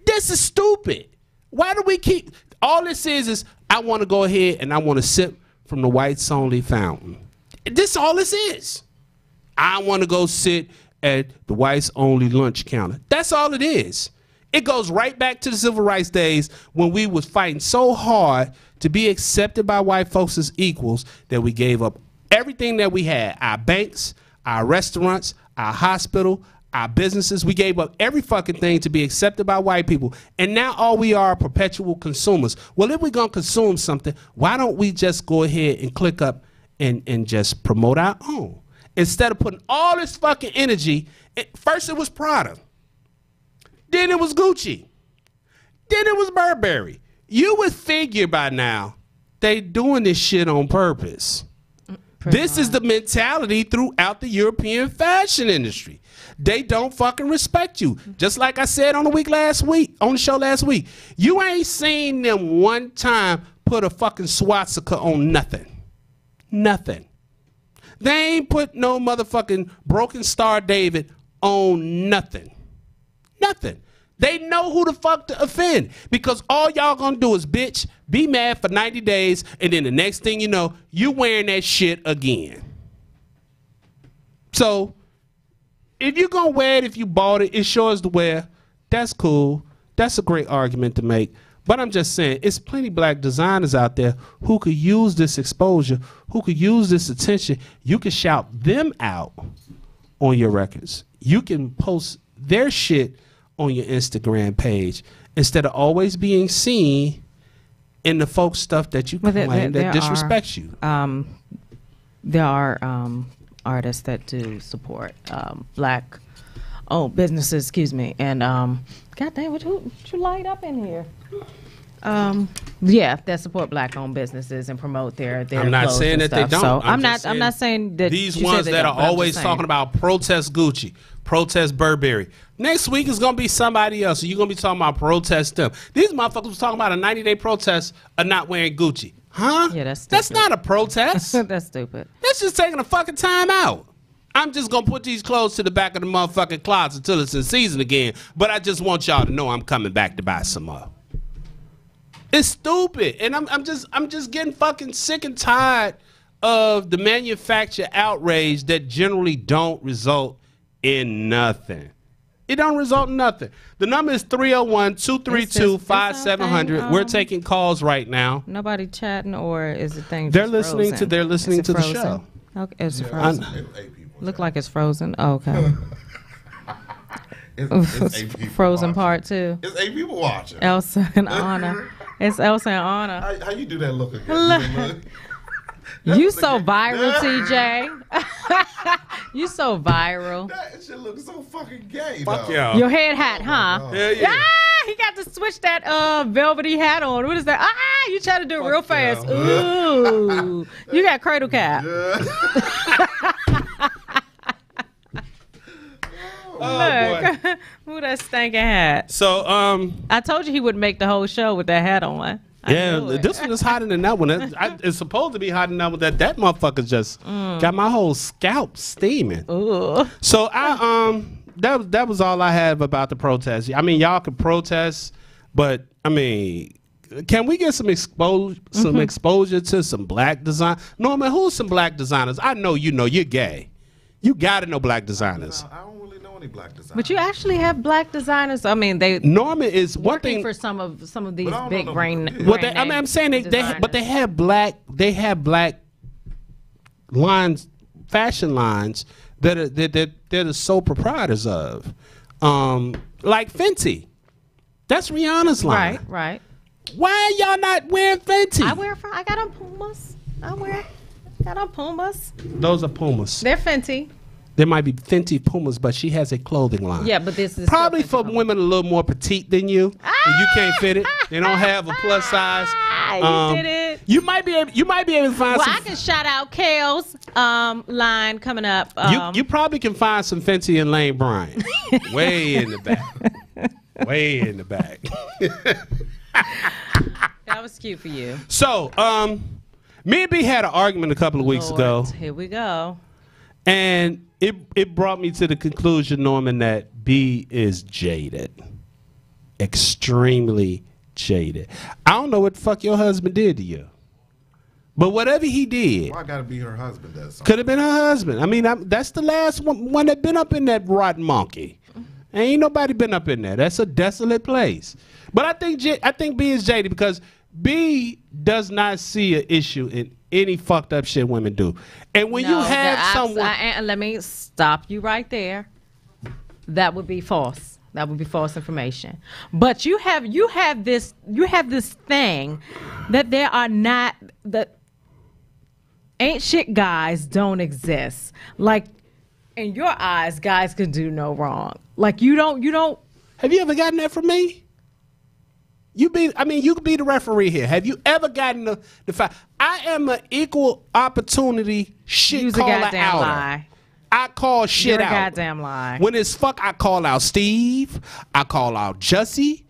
[SPEAKER 2] This is stupid. Why do we keep... All this is I want to go ahead and I want to sip from the whites only fountain. This is all this is. I want to go sit at the whites only lunch counter. That's all it is. It goes right back to the civil rights days when we was fighting so hard to be accepted by white folks as equals that we gave up everything that we had. Our banks, our restaurants, our hospital, our businesses. We gave up every fucking thing to be accepted by white people. And now all we are perpetual consumers. Well, if we're going to consume something, why don't we just go ahead and click up and just promote our own? Instead of putting all this fucking energy, first it was Prada. Then it was Gucci. Then it was Burberry. You would figure by now they doing this shit on purpose. This is the mentality throughout the European fashion industry. They don't fucking respect you. Just like I said on the show last week. You ain't seen them one time put a fucking swastika on nothing. Nothing. They ain't put no motherfucking Broken Star David on nothing. Nothing. They know who the fuck to offend because all y'all gonna do is bitch, be mad for 90 days, and then the next thing you know, you wearing that shit again. So, if you gonna wear it, if you bought it, it's yours to wear, that's cool. That's a great argument to make. But I'm just saying, it's plenty black designers out there who could use this exposure, who could use this attention. You can shout them out on your records. You can post their shit on your Instagram page instead of always being seen in the folk stuff that you claim that disrespects you.
[SPEAKER 1] There are artists that do support black businesses, excuse me. And God damn, what you light up in here? Yeah, that support black-owned businesses and promote their
[SPEAKER 2] I'm not saying that
[SPEAKER 1] stuff.
[SPEAKER 2] they don't.
[SPEAKER 1] So I'm not saying that
[SPEAKER 2] these ones that are always talking about protest Gucci, protest Burberry. Next week is gonna be somebody else. So you're gonna be talking about protest them. These motherfuckers was talking about a 90-day protest of not wearing Gucci. Huh?
[SPEAKER 1] Yeah, that's stupid.
[SPEAKER 2] That's not a protest.
[SPEAKER 1] That's stupid.
[SPEAKER 2] That's just taking a fucking time out. I'm just gonna put these clothes to the back of the motherfucking closet until it's in season again. But I just want y'all to know I'm coming back to buy some more. It's stupid, and I'm just getting fucking sick and tired of the manufactured outrage that generally don't result in nothing. It don't result in nothing. The number is 301-232-5700. We're taking calls right now.
[SPEAKER 1] Nobody chatting, or is the thing?
[SPEAKER 2] They're listening to the show.
[SPEAKER 1] Okay, it's frozen. Look like it's frozen. Oh, okay.
[SPEAKER 3] It's 8 people
[SPEAKER 1] Frozen
[SPEAKER 3] watching.
[SPEAKER 1] Part 2.
[SPEAKER 3] It's 8 people watching.
[SPEAKER 1] Elsa and Anna. It's Elsa and Anna.
[SPEAKER 3] How you do that look again?
[SPEAKER 1] You so viral, TJ. You so viral.
[SPEAKER 3] That shit looks so fucking gay.
[SPEAKER 2] Fuck
[SPEAKER 3] though.
[SPEAKER 2] y'all.
[SPEAKER 1] Your head hat, huh?
[SPEAKER 3] God.
[SPEAKER 2] Hell yeah.
[SPEAKER 1] Ah, he got to switch that velvety hat on. What is that? Ah, you try to do it real fast.
[SPEAKER 3] y'all.
[SPEAKER 1] Ooh, you got cradle cap.
[SPEAKER 2] Oh, boy.
[SPEAKER 1] Look, who that stinking hat?
[SPEAKER 2] So,
[SPEAKER 1] I told you he would make the whole show with that hat on. I knew it.
[SPEAKER 2] this one is hotter than that one. It's supposed to be hotter than that one. That motherfucker just got my whole scalp steaming.
[SPEAKER 1] Ooh.
[SPEAKER 2] So that was all I had about the protest. I mean, y'all could protest, but I mean, can we get some exposure to some black design? Norman, who's some black designers? I know you're gay. You gotta know black designers.
[SPEAKER 3] I don't really know any black designers.
[SPEAKER 1] But you actually have black designers. I mean, they
[SPEAKER 2] Norman is one
[SPEAKER 1] working
[SPEAKER 2] thing
[SPEAKER 1] for some of these
[SPEAKER 3] But I don't
[SPEAKER 1] big
[SPEAKER 3] know
[SPEAKER 1] brain.
[SPEAKER 2] Well, I'm saying they have black lines, fashion lines that are they're the sole proprietors of, like Fenty. That's Rihanna's line.
[SPEAKER 1] Right.
[SPEAKER 2] Why are y'all not wearing Fenty?
[SPEAKER 1] I got on Pumas. Got on Pumas.
[SPEAKER 2] Those are Pumas.
[SPEAKER 1] They're Fenty.
[SPEAKER 2] There might be Fenty Pumas, but she has a clothing line.
[SPEAKER 1] Yeah, but this is
[SPEAKER 2] Probably
[SPEAKER 1] still
[SPEAKER 2] for
[SPEAKER 1] Fenty
[SPEAKER 2] women a little more petite than you, and you can't fit it. They don't have a plus size.
[SPEAKER 1] You did it.
[SPEAKER 2] You might be able to find
[SPEAKER 1] Well,
[SPEAKER 2] some.
[SPEAKER 1] I can shout out Kale's line coming up.
[SPEAKER 2] You probably can find some Fenty and Lane Bryant. Way in the back. Way in the back.
[SPEAKER 1] That was cute for you.
[SPEAKER 2] So, me and B had an argument a couple of weeks ago,
[SPEAKER 1] Here we go.
[SPEAKER 2] and it brought me to the conclusion, Norman, that B is jaded. Extremely jaded. I don't know what the fuck your husband did to you. But whatever he did,
[SPEAKER 3] Why gotta be her husband? That something.
[SPEAKER 2] could have been her husband. I mean, that's the last one that been up in that rotten monkey. Ain't nobody been up in there. That's a desolate place. But I think B is jaded because B does not see an issue in any fucked up shit women do. And when you have someone,
[SPEAKER 1] let me stop you right there. That would be false. That would be false information. But you have this thing that there are not that ain't shit guys don't exist. Like in your eyes, guys can do no wrong. Like you don't.
[SPEAKER 2] have you ever gotten that from me? You could be the referee here. Have you ever gotten the fact? I am an equal opportunity shit
[SPEAKER 1] Use a
[SPEAKER 2] caller
[SPEAKER 1] goddamn
[SPEAKER 2] outer.
[SPEAKER 1] lie.
[SPEAKER 2] I call shit
[SPEAKER 1] You're a
[SPEAKER 2] out.
[SPEAKER 1] goddamn lie.
[SPEAKER 2] When it's fuck, I call out Steve. I call out Jussie.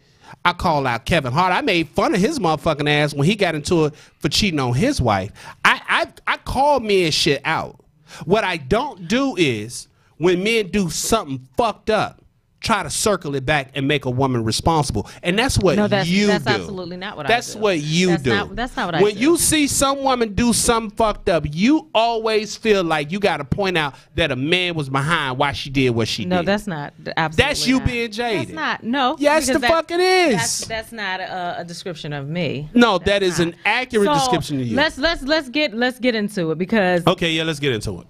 [SPEAKER 2] I call out Kevin Hart. I made fun of his motherfucking ass when he got into it for cheating on his wife. I call men shit out. What I don't do is when men do something fucked up, try to circle it back and make a woman responsible. And that's what
[SPEAKER 1] that's
[SPEAKER 2] you do.
[SPEAKER 1] That's absolutely not what I do.
[SPEAKER 2] That's what you do.
[SPEAKER 1] That's not what I do.
[SPEAKER 2] When you see some woman do something fucked up, you always feel like you got to point out that a man was behind why she did what she did.
[SPEAKER 1] No, that's not. Absolutely
[SPEAKER 2] That's you
[SPEAKER 1] not.
[SPEAKER 2] being jaded.
[SPEAKER 1] That's not. No.
[SPEAKER 2] Yes,
[SPEAKER 1] because
[SPEAKER 2] the fuck it is.
[SPEAKER 1] That's not a description of me.
[SPEAKER 2] No, that is an accurate
[SPEAKER 1] So,
[SPEAKER 2] description of you.
[SPEAKER 1] Let's get into it because
[SPEAKER 2] Okay, yeah, let's get into it.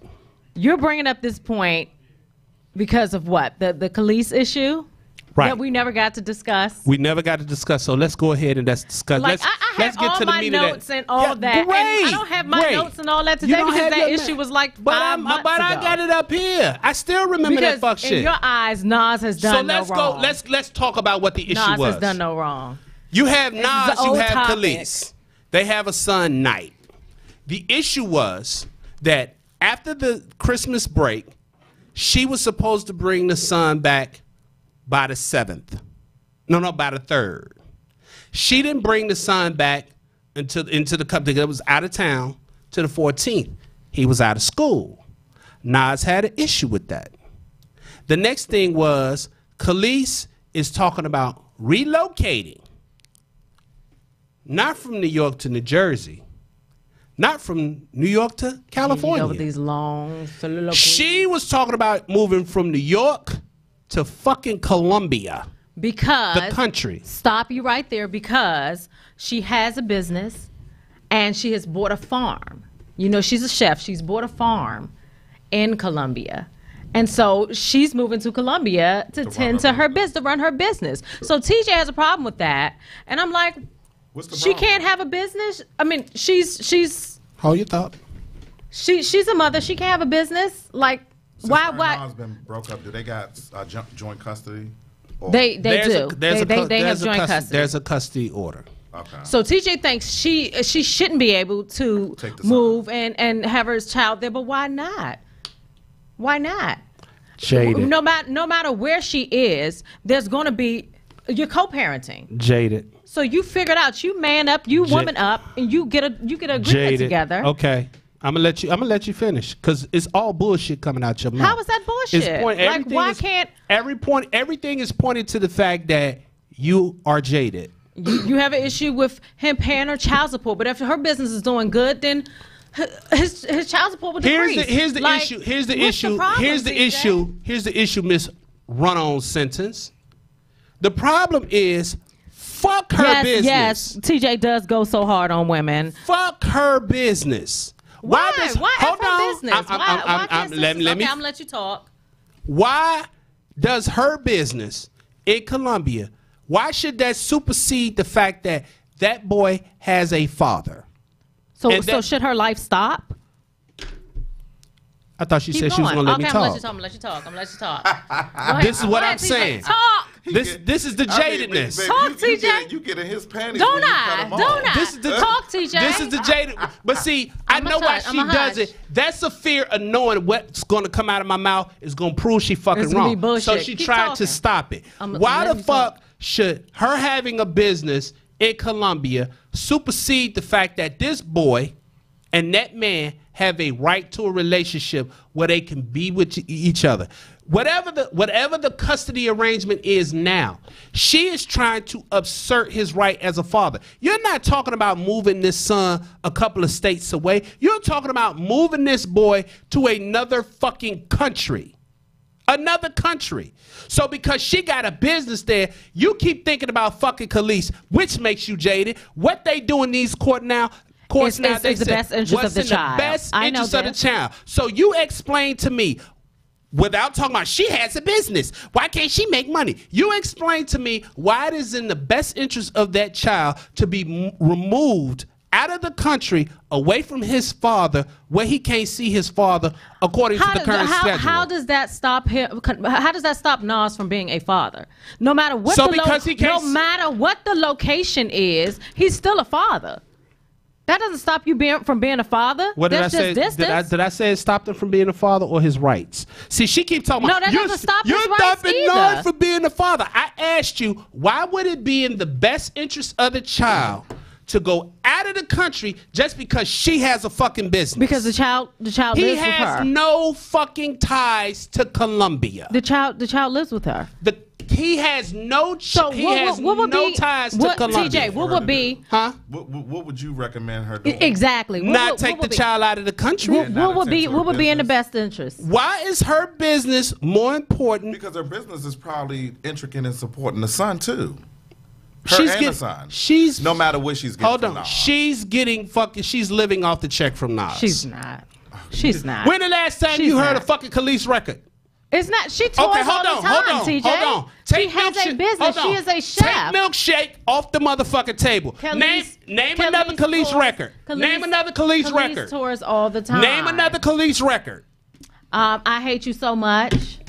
[SPEAKER 1] you're bringing up this point because of what the Khalees issue.
[SPEAKER 2] Right.
[SPEAKER 1] That we never got to discuss.
[SPEAKER 2] We never got to discuss, so let's go ahead and let's discuss.
[SPEAKER 1] Like,
[SPEAKER 2] let's
[SPEAKER 1] I
[SPEAKER 2] let's
[SPEAKER 1] have
[SPEAKER 2] get
[SPEAKER 1] all
[SPEAKER 2] to the
[SPEAKER 1] my
[SPEAKER 2] meat
[SPEAKER 1] notes
[SPEAKER 2] of that.
[SPEAKER 1] and all that.
[SPEAKER 2] Great,
[SPEAKER 1] and I don't have my
[SPEAKER 2] great.
[SPEAKER 1] notes and all that
[SPEAKER 2] You
[SPEAKER 1] today
[SPEAKER 2] don't
[SPEAKER 1] because
[SPEAKER 2] have
[SPEAKER 1] that
[SPEAKER 2] your
[SPEAKER 1] issue
[SPEAKER 2] ma-
[SPEAKER 1] was like
[SPEAKER 2] but
[SPEAKER 1] 5 months
[SPEAKER 2] but
[SPEAKER 1] ago.
[SPEAKER 2] I got it up here. I still remember
[SPEAKER 1] because
[SPEAKER 2] that fuck
[SPEAKER 1] in
[SPEAKER 2] shit.
[SPEAKER 1] your eyes, Nas has done
[SPEAKER 2] So let's
[SPEAKER 1] no wrong.
[SPEAKER 2] go. Let's talk about what the issue
[SPEAKER 1] Nas
[SPEAKER 2] was.
[SPEAKER 1] has done no wrong.
[SPEAKER 2] You have
[SPEAKER 1] is
[SPEAKER 2] Nas,
[SPEAKER 1] the
[SPEAKER 2] you
[SPEAKER 1] old
[SPEAKER 2] have
[SPEAKER 1] topic.
[SPEAKER 2] Khalees. They have a son, Knight. The issue was that after the Christmas break, she was supposed to bring the son back by the 7th. No, by the 3rd. She didn't bring the son back into the country. That was out of town to the 14th. He was out of school. Nas had an issue with that. The next thing was Khalees is talking about relocating. Not from New York to New Jersey. Not from New York to California.
[SPEAKER 1] With these long soliloquies.
[SPEAKER 2] She was talking about moving from New York to fucking Colombia,
[SPEAKER 1] because
[SPEAKER 2] the country.
[SPEAKER 1] Stop you right there because she has a business and she has bought a farm. You know, she's a chef. She's bought a farm in Colombia. And so she's moving to Colombia to tend to her business, to run her business. So TJ has a problem with that. And I'm like,
[SPEAKER 3] What's the
[SPEAKER 1] she
[SPEAKER 3] problem?
[SPEAKER 1] can't have a business. I mean, she's
[SPEAKER 2] Hold your thought.
[SPEAKER 1] she's a mother. She can't have a business. Like,
[SPEAKER 3] Since
[SPEAKER 1] why?
[SPEAKER 3] her and Nas been broke up, do they got joint custody? Or-
[SPEAKER 1] They do. They have joint custody.
[SPEAKER 2] There's a custody order.
[SPEAKER 3] Okay.
[SPEAKER 1] So TJ thinks she shouldn't be able to move and have her child there, but why not? Why not?
[SPEAKER 2] Jaded.
[SPEAKER 1] No matter where she is, there's going to be you're co-parenting.
[SPEAKER 2] Jaded.
[SPEAKER 1] So you figured out, you man up, you woman up, and you get an agreement
[SPEAKER 2] Jaded.
[SPEAKER 1] together.
[SPEAKER 2] Okay. I'm gonna let you finish because it's all bullshit coming out your mouth.
[SPEAKER 1] How is that bullshit? Like, why can't
[SPEAKER 2] everything is pointing to the fact that you are jaded.
[SPEAKER 1] you have an issue with him paying her child support? But if her business is doing good, then his child support will decrease.
[SPEAKER 2] Here's the
[SPEAKER 1] Like,
[SPEAKER 2] issue. Here's the
[SPEAKER 1] what's
[SPEAKER 2] issue.
[SPEAKER 1] the problem,
[SPEAKER 2] Here's the
[SPEAKER 1] TJ?
[SPEAKER 2] issue. Here's the issue, Miss Run-On Sentence. The problem is, fuck her business.
[SPEAKER 1] Yes, TJ does go so hard on women.
[SPEAKER 2] Fuck her business.
[SPEAKER 1] Why?
[SPEAKER 2] Does,
[SPEAKER 1] Why
[SPEAKER 2] hold
[SPEAKER 1] her
[SPEAKER 2] on.
[SPEAKER 1] business? Why can't
[SPEAKER 2] let me.
[SPEAKER 1] I'm gonna let you talk.
[SPEAKER 2] Why does her business in Colombia? Why should that supersede the fact that that boy has a father?
[SPEAKER 1] So should her life stop?
[SPEAKER 2] I thought she
[SPEAKER 1] Keep
[SPEAKER 2] said she was
[SPEAKER 1] going.
[SPEAKER 2] going to let me talk.
[SPEAKER 1] I'm going to let you talk. I'm going to let you talk. Go ahead.
[SPEAKER 2] This is what
[SPEAKER 1] Go
[SPEAKER 2] I'm
[SPEAKER 1] ahead, TJ.
[SPEAKER 2] saying.
[SPEAKER 1] Talk.
[SPEAKER 2] This is the jadedness.
[SPEAKER 3] Baby,
[SPEAKER 1] Talk, TJ.
[SPEAKER 3] You get in his panties.
[SPEAKER 1] Don't
[SPEAKER 3] when you cut
[SPEAKER 1] I?
[SPEAKER 3] him off.
[SPEAKER 1] Don't I?
[SPEAKER 2] This is the
[SPEAKER 1] Talk, TJ.
[SPEAKER 2] This is the jaded. But see, I
[SPEAKER 1] I'ma
[SPEAKER 2] know why
[SPEAKER 1] hush.
[SPEAKER 2] she
[SPEAKER 1] I'ma
[SPEAKER 2] does
[SPEAKER 1] hush.
[SPEAKER 2] it. That's a fear of knowing what's going to come out of my mouth is going to prove she fucking
[SPEAKER 1] It's gonna be
[SPEAKER 2] wrong.
[SPEAKER 1] bullshit.
[SPEAKER 2] So she
[SPEAKER 1] Keep
[SPEAKER 2] tried
[SPEAKER 1] talking.
[SPEAKER 2] to stop it.
[SPEAKER 1] I'm
[SPEAKER 2] Why
[SPEAKER 1] letting
[SPEAKER 2] the
[SPEAKER 1] you
[SPEAKER 2] fuck
[SPEAKER 1] talk.
[SPEAKER 2] should her having a business in Colombia supersede the fact that this boy and that man have a right to a relationship where they can be with each other? Whatever the custody arrangement is now, she is trying to assert his right as a father. You're not talking about moving this son a couple of states away. You're talking about moving this boy to another fucking country. Another country. So because she got a business there, you keep thinking about fucking Khalees, which makes you jaded. What they do in these courts now,
[SPEAKER 1] It's
[SPEAKER 2] they
[SPEAKER 1] the
[SPEAKER 2] said,
[SPEAKER 1] best interest
[SPEAKER 2] what's
[SPEAKER 1] of the
[SPEAKER 2] in
[SPEAKER 1] child.
[SPEAKER 2] the best
[SPEAKER 1] I know
[SPEAKER 2] interest of the
[SPEAKER 1] this.
[SPEAKER 2] child. So you explain to me, without talking about she has a business, why can't she make money? You explain to me why it is in the best interest of that child to be removed out of the country, away from his father, where he can't see his father according to the current schedule.
[SPEAKER 1] How does that stop him? How does that stop Nas from being a father? No matter what
[SPEAKER 2] So because he can't
[SPEAKER 1] no matter what the location is, he's still a father. That doesn't stop you from being a father.
[SPEAKER 2] What did
[SPEAKER 1] That's
[SPEAKER 2] I say?
[SPEAKER 1] just distance.
[SPEAKER 2] Did I say it stopped him from being a father or his rights? See, she keeps talking about
[SPEAKER 1] No, that doesn't stop his
[SPEAKER 2] you're
[SPEAKER 1] rights
[SPEAKER 2] stopping
[SPEAKER 1] either.
[SPEAKER 2] Nas from being a father. I asked you, why would it be in the best interest of the child to go out of the country just because she has a fucking business?
[SPEAKER 1] Because the child
[SPEAKER 2] he
[SPEAKER 1] lives with
[SPEAKER 2] has
[SPEAKER 1] her.
[SPEAKER 2] no fucking ties to Colombia.
[SPEAKER 1] The child lives with her.
[SPEAKER 2] He has no ties to Colombia.
[SPEAKER 1] TJ, what would be?
[SPEAKER 2] Huh?
[SPEAKER 3] What would you recommend her doing?
[SPEAKER 1] Exactly.
[SPEAKER 2] Not take the child out of the country.
[SPEAKER 1] What would be in the best interest?
[SPEAKER 2] Why is her business more important?
[SPEAKER 3] Because her business is probably intricate in supporting the son too. The son.
[SPEAKER 2] She's
[SPEAKER 3] no matter what she's getting.
[SPEAKER 2] Hold on.
[SPEAKER 3] Nas.
[SPEAKER 2] She's living off the check from Nas.
[SPEAKER 1] She's not. She's not.
[SPEAKER 2] When the last time you heard a fucking Khalees record?
[SPEAKER 1] It's not. She tours all the time, TJ.
[SPEAKER 2] Hold on.
[SPEAKER 1] She has a business. She is a chef.
[SPEAKER 2] Take Milkshake off the motherfucking table. Name another Khalees record. Name another Khalees record.
[SPEAKER 1] Khalees tours all the time.
[SPEAKER 2] Name another Khalees record.
[SPEAKER 1] I Hate You So Much.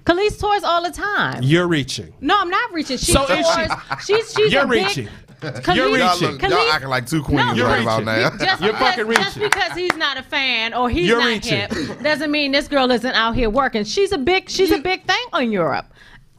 [SPEAKER 1] Khalees tours all the time.
[SPEAKER 2] You're reaching.
[SPEAKER 1] No, I'm not reaching. She
[SPEAKER 2] So
[SPEAKER 1] tours.
[SPEAKER 2] is
[SPEAKER 1] She's
[SPEAKER 2] You're
[SPEAKER 1] a big,
[SPEAKER 2] reaching.
[SPEAKER 1] Khalees,
[SPEAKER 2] You're reaching.
[SPEAKER 3] Y'all acting like two queens
[SPEAKER 1] No,
[SPEAKER 3] right about now.
[SPEAKER 2] You're fucking reaching.
[SPEAKER 1] Just because he's not a fan or he's
[SPEAKER 2] You're
[SPEAKER 1] not
[SPEAKER 2] reaching.
[SPEAKER 1] hip doesn't mean this girl isn't out here working. She's a big thing on Europe.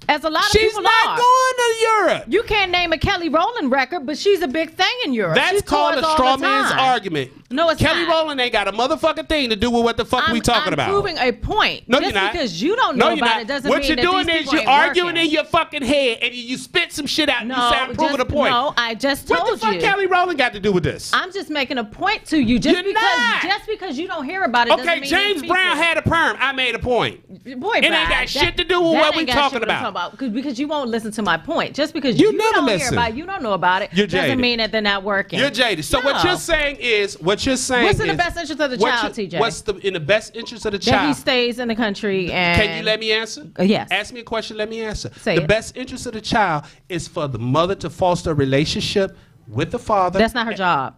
[SPEAKER 1] As a lot of
[SPEAKER 2] She's
[SPEAKER 1] people
[SPEAKER 2] not
[SPEAKER 1] are.
[SPEAKER 2] going to Europe.
[SPEAKER 1] You can't name a Kelly Rowland record, but she's a big thing in Europe.
[SPEAKER 2] That's
[SPEAKER 1] She
[SPEAKER 2] called
[SPEAKER 1] tours
[SPEAKER 2] a
[SPEAKER 1] all
[SPEAKER 2] straw
[SPEAKER 1] the
[SPEAKER 2] man's
[SPEAKER 1] time.
[SPEAKER 2] argument.
[SPEAKER 1] No, it's
[SPEAKER 2] Kelly
[SPEAKER 1] not.
[SPEAKER 2] Rowland ain't got a motherfucking thing to do with what the fuck we talking about.
[SPEAKER 1] I'm proving a point.
[SPEAKER 2] No,
[SPEAKER 1] Just
[SPEAKER 2] you're not.
[SPEAKER 1] because you don't know
[SPEAKER 2] you're
[SPEAKER 1] about
[SPEAKER 2] not.
[SPEAKER 1] it doesn't
[SPEAKER 2] what
[SPEAKER 1] mean
[SPEAKER 2] you're
[SPEAKER 1] that
[SPEAKER 2] doing
[SPEAKER 1] these
[SPEAKER 2] is
[SPEAKER 1] people
[SPEAKER 2] you're
[SPEAKER 1] ain't
[SPEAKER 2] arguing
[SPEAKER 1] working.
[SPEAKER 2] in your fucking head and you spit some shit out and you say I'm proving a point.
[SPEAKER 1] No, I just
[SPEAKER 2] what
[SPEAKER 1] told
[SPEAKER 2] the fuck
[SPEAKER 1] you.
[SPEAKER 2] Kelly Rowland got to do with this?
[SPEAKER 1] I'm just making a point to you. Just
[SPEAKER 2] You're not.
[SPEAKER 1] because you don't hear about it doesn't
[SPEAKER 2] Okay,
[SPEAKER 1] mean
[SPEAKER 2] James
[SPEAKER 1] these
[SPEAKER 2] Brown
[SPEAKER 1] people-
[SPEAKER 2] had a perm. I made a point.
[SPEAKER 1] Boy,
[SPEAKER 2] It ain't
[SPEAKER 1] Brad,
[SPEAKER 2] got shit to do with what we talking about.
[SPEAKER 1] Because you won't listen to my point. Just because
[SPEAKER 2] You
[SPEAKER 1] you
[SPEAKER 2] never
[SPEAKER 1] don't
[SPEAKER 2] listen.
[SPEAKER 1] hear about it, you don't know about it,
[SPEAKER 2] You're
[SPEAKER 1] doesn't
[SPEAKER 2] jaded.
[SPEAKER 1] mean that they're not working.
[SPEAKER 2] You're jaded. So what
[SPEAKER 1] No.
[SPEAKER 2] you're saying is, what what you're saying
[SPEAKER 1] What's in the
[SPEAKER 2] is-
[SPEAKER 1] best interest of the
[SPEAKER 2] what
[SPEAKER 1] child,
[SPEAKER 2] you-
[SPEAKER 1] TJ?
[SPEAKER 2] What's in the best interest of the
[SPEAKER 1] That he
[SPEAKER 2] child?
[SPEAKER 1] stays in the country and...
[SPEAKER 2] Can you let me answer?
[SPEAKER 1] Yes.
[SPEAKER 2] Ask me a question, let me answer.
[SPEAKER 1] Say
[SPEAKER 2] The
[SPEAKER 1] it.
[SPEAKER 2] best interest of the child is for the mother to foster a relationship with the father.
[SPEAKER 1] That's not her job.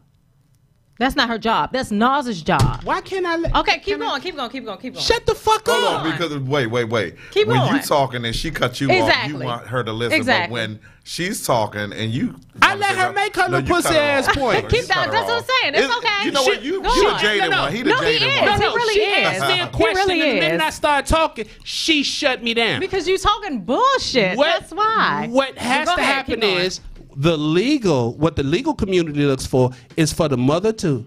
[SPEAKER 1] That's not her job. That's Nas's job.
[SPEAKER 2] Why can't I let...
[SPEAKER 1] Okay, keep going.
[SPEAKER 2] Shut the fuck
[SPEAKER 3] Hold
[SPEAKER 2] up.
[SPEAKER 3] on, because wait.
[SPEAKER 1] Keep
[SPEAKER 3] when
[SPEAKER 1] going.
[SPEAKER 3] you talking and she cut you off,
[SPEAKER 1] Exactly.
[SPEAKER 3] you want her to listen.
[SPEAKER 1] Exactly.
[SPEAKER 3] But when she's talking and you,
[SPEAKER 2] I let her make her little pussy ass point.
[SPEAKER 1] Keep that. That's what I'm saying. It's okay.
[SPEAKER 3] You know what? You the jaded one. He the
[SPEAKER 1] No, he
[SPEAKER 3] jaded
[SPEAKER 1] is.
[SPEAKER 3] one.
[SPEAKER 1] He really
[SPEAKER 2] she
[SPEAKER 1] is.
[SPEAKER 2] asked me a
[SPEAKER 1] He
[SPEAKER 2] question,
[SPEAKER 1] really
[SPEAKER 2] and the minute
[SPEAKER 1] is.
[SPEAKER 2] I started talking, she shut me down.
[SPEAKER 1] Because you talking bullshit. That's why.
[SPEAKER 2] What has
[SPEAKER 1] Go
[SPEAKER 2] to
[SPEAKER 1] ahead,
[SPEAKER 2] happen
[SPEAKER 1] keep going.
[SPEAKER 2] is what the legal community looks for is for the mother to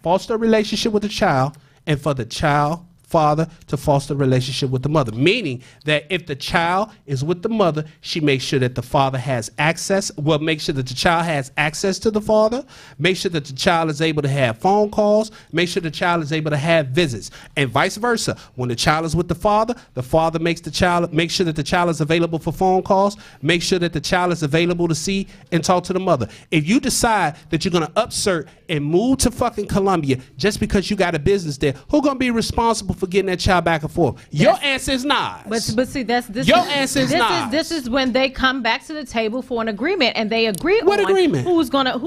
[SPEAKER 2] foster a relationship with the child, and for the child father to foster a relationship with the mother. Meaning that if the child is with the mother, she makes sure that the father has access. Well, make sure that the child has access to the father. Make sure that the child is able to have phone calls. Make sure the child is able to have visits, and vice versa. When the child is with the father makes sure that the child is available for phone calls. Make sure that the child is available to see and talk to the mother. If you decide that you're gonna upsert and move to fucking Colombia just because you got a business there, who's gonna be responsible for getting that child back and forth? Your answer is Nas.
[SPEAKER 1] But see, this
[SPEAKER 2] Your answer is Nas.
[SPEAKER 1] This is when they come back to the table for an agreement, and they agree
[SPEAKER 2] What
[SPEAKER 1] on
[SPEAKER 2] agreement?
[SPEAKER 1] who's gonna.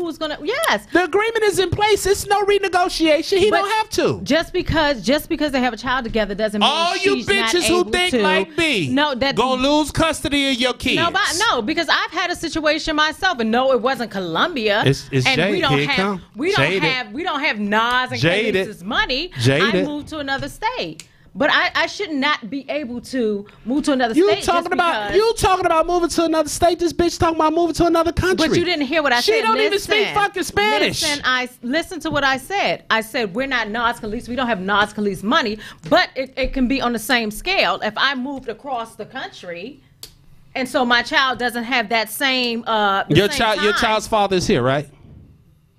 [SPEAKER 1] Yes.
[SPEAKER 2] The agreement is in place. It's no renegotiation. He
[SPEAKER 1] But
[SPEAKER 2] don't have to.
[SPEAKER 1] Just because they have a child together doesn't mean
[SPEAKER 2] All you
[SPEAKER 1] she's not
[SPEAKER 2] bitches who
[SPEAKER 1] able
[SPEAKER 2] think
[SPEAKER 1] to.
[SPEAKER 2] like me gonna lose custody of your kids.
[SPEAKER 1] No, because I've had a situation myself, and no, it wasn't Colombia.
[SPEAKER 2] It's
[SPEAKER 1] and
[SPEAKER 2] Jade.
[SPEAKER 1] we don't
[SPEAKER 2] Here it
[SPEAKER 1] have
[SPEAKER 2] come.
[SPEAKER 1] we don't
[SPEAKER 2] Jaded.
[SPEAKER 1] have Nas and
[SPEAKER 2] Jaded.
[SPEAKER 1] Khalees's money.
[SPEAKER 2] Jaded.
[SPEAKER 1] I moved to another state. But I should not be able to move to another
[SPEAKER 2] You
[SPEAKER 1] state.
[SPEAKER 2] talking about moving to another state? This bitch talking about moving to another country.
[SPEAKER 1] But you didn't hear what I said.
[SPEAKER 2] She don't even speak fucking Spanish.
[SPEAKER 1] Listen to what I said. I said we're not Nas Khalees. We don't have Nas Khalees money, but it can be on the same scale. If I moved across the country, and so my child doesn't have that same.
[SPEAKER 2] Your child's father is here, right?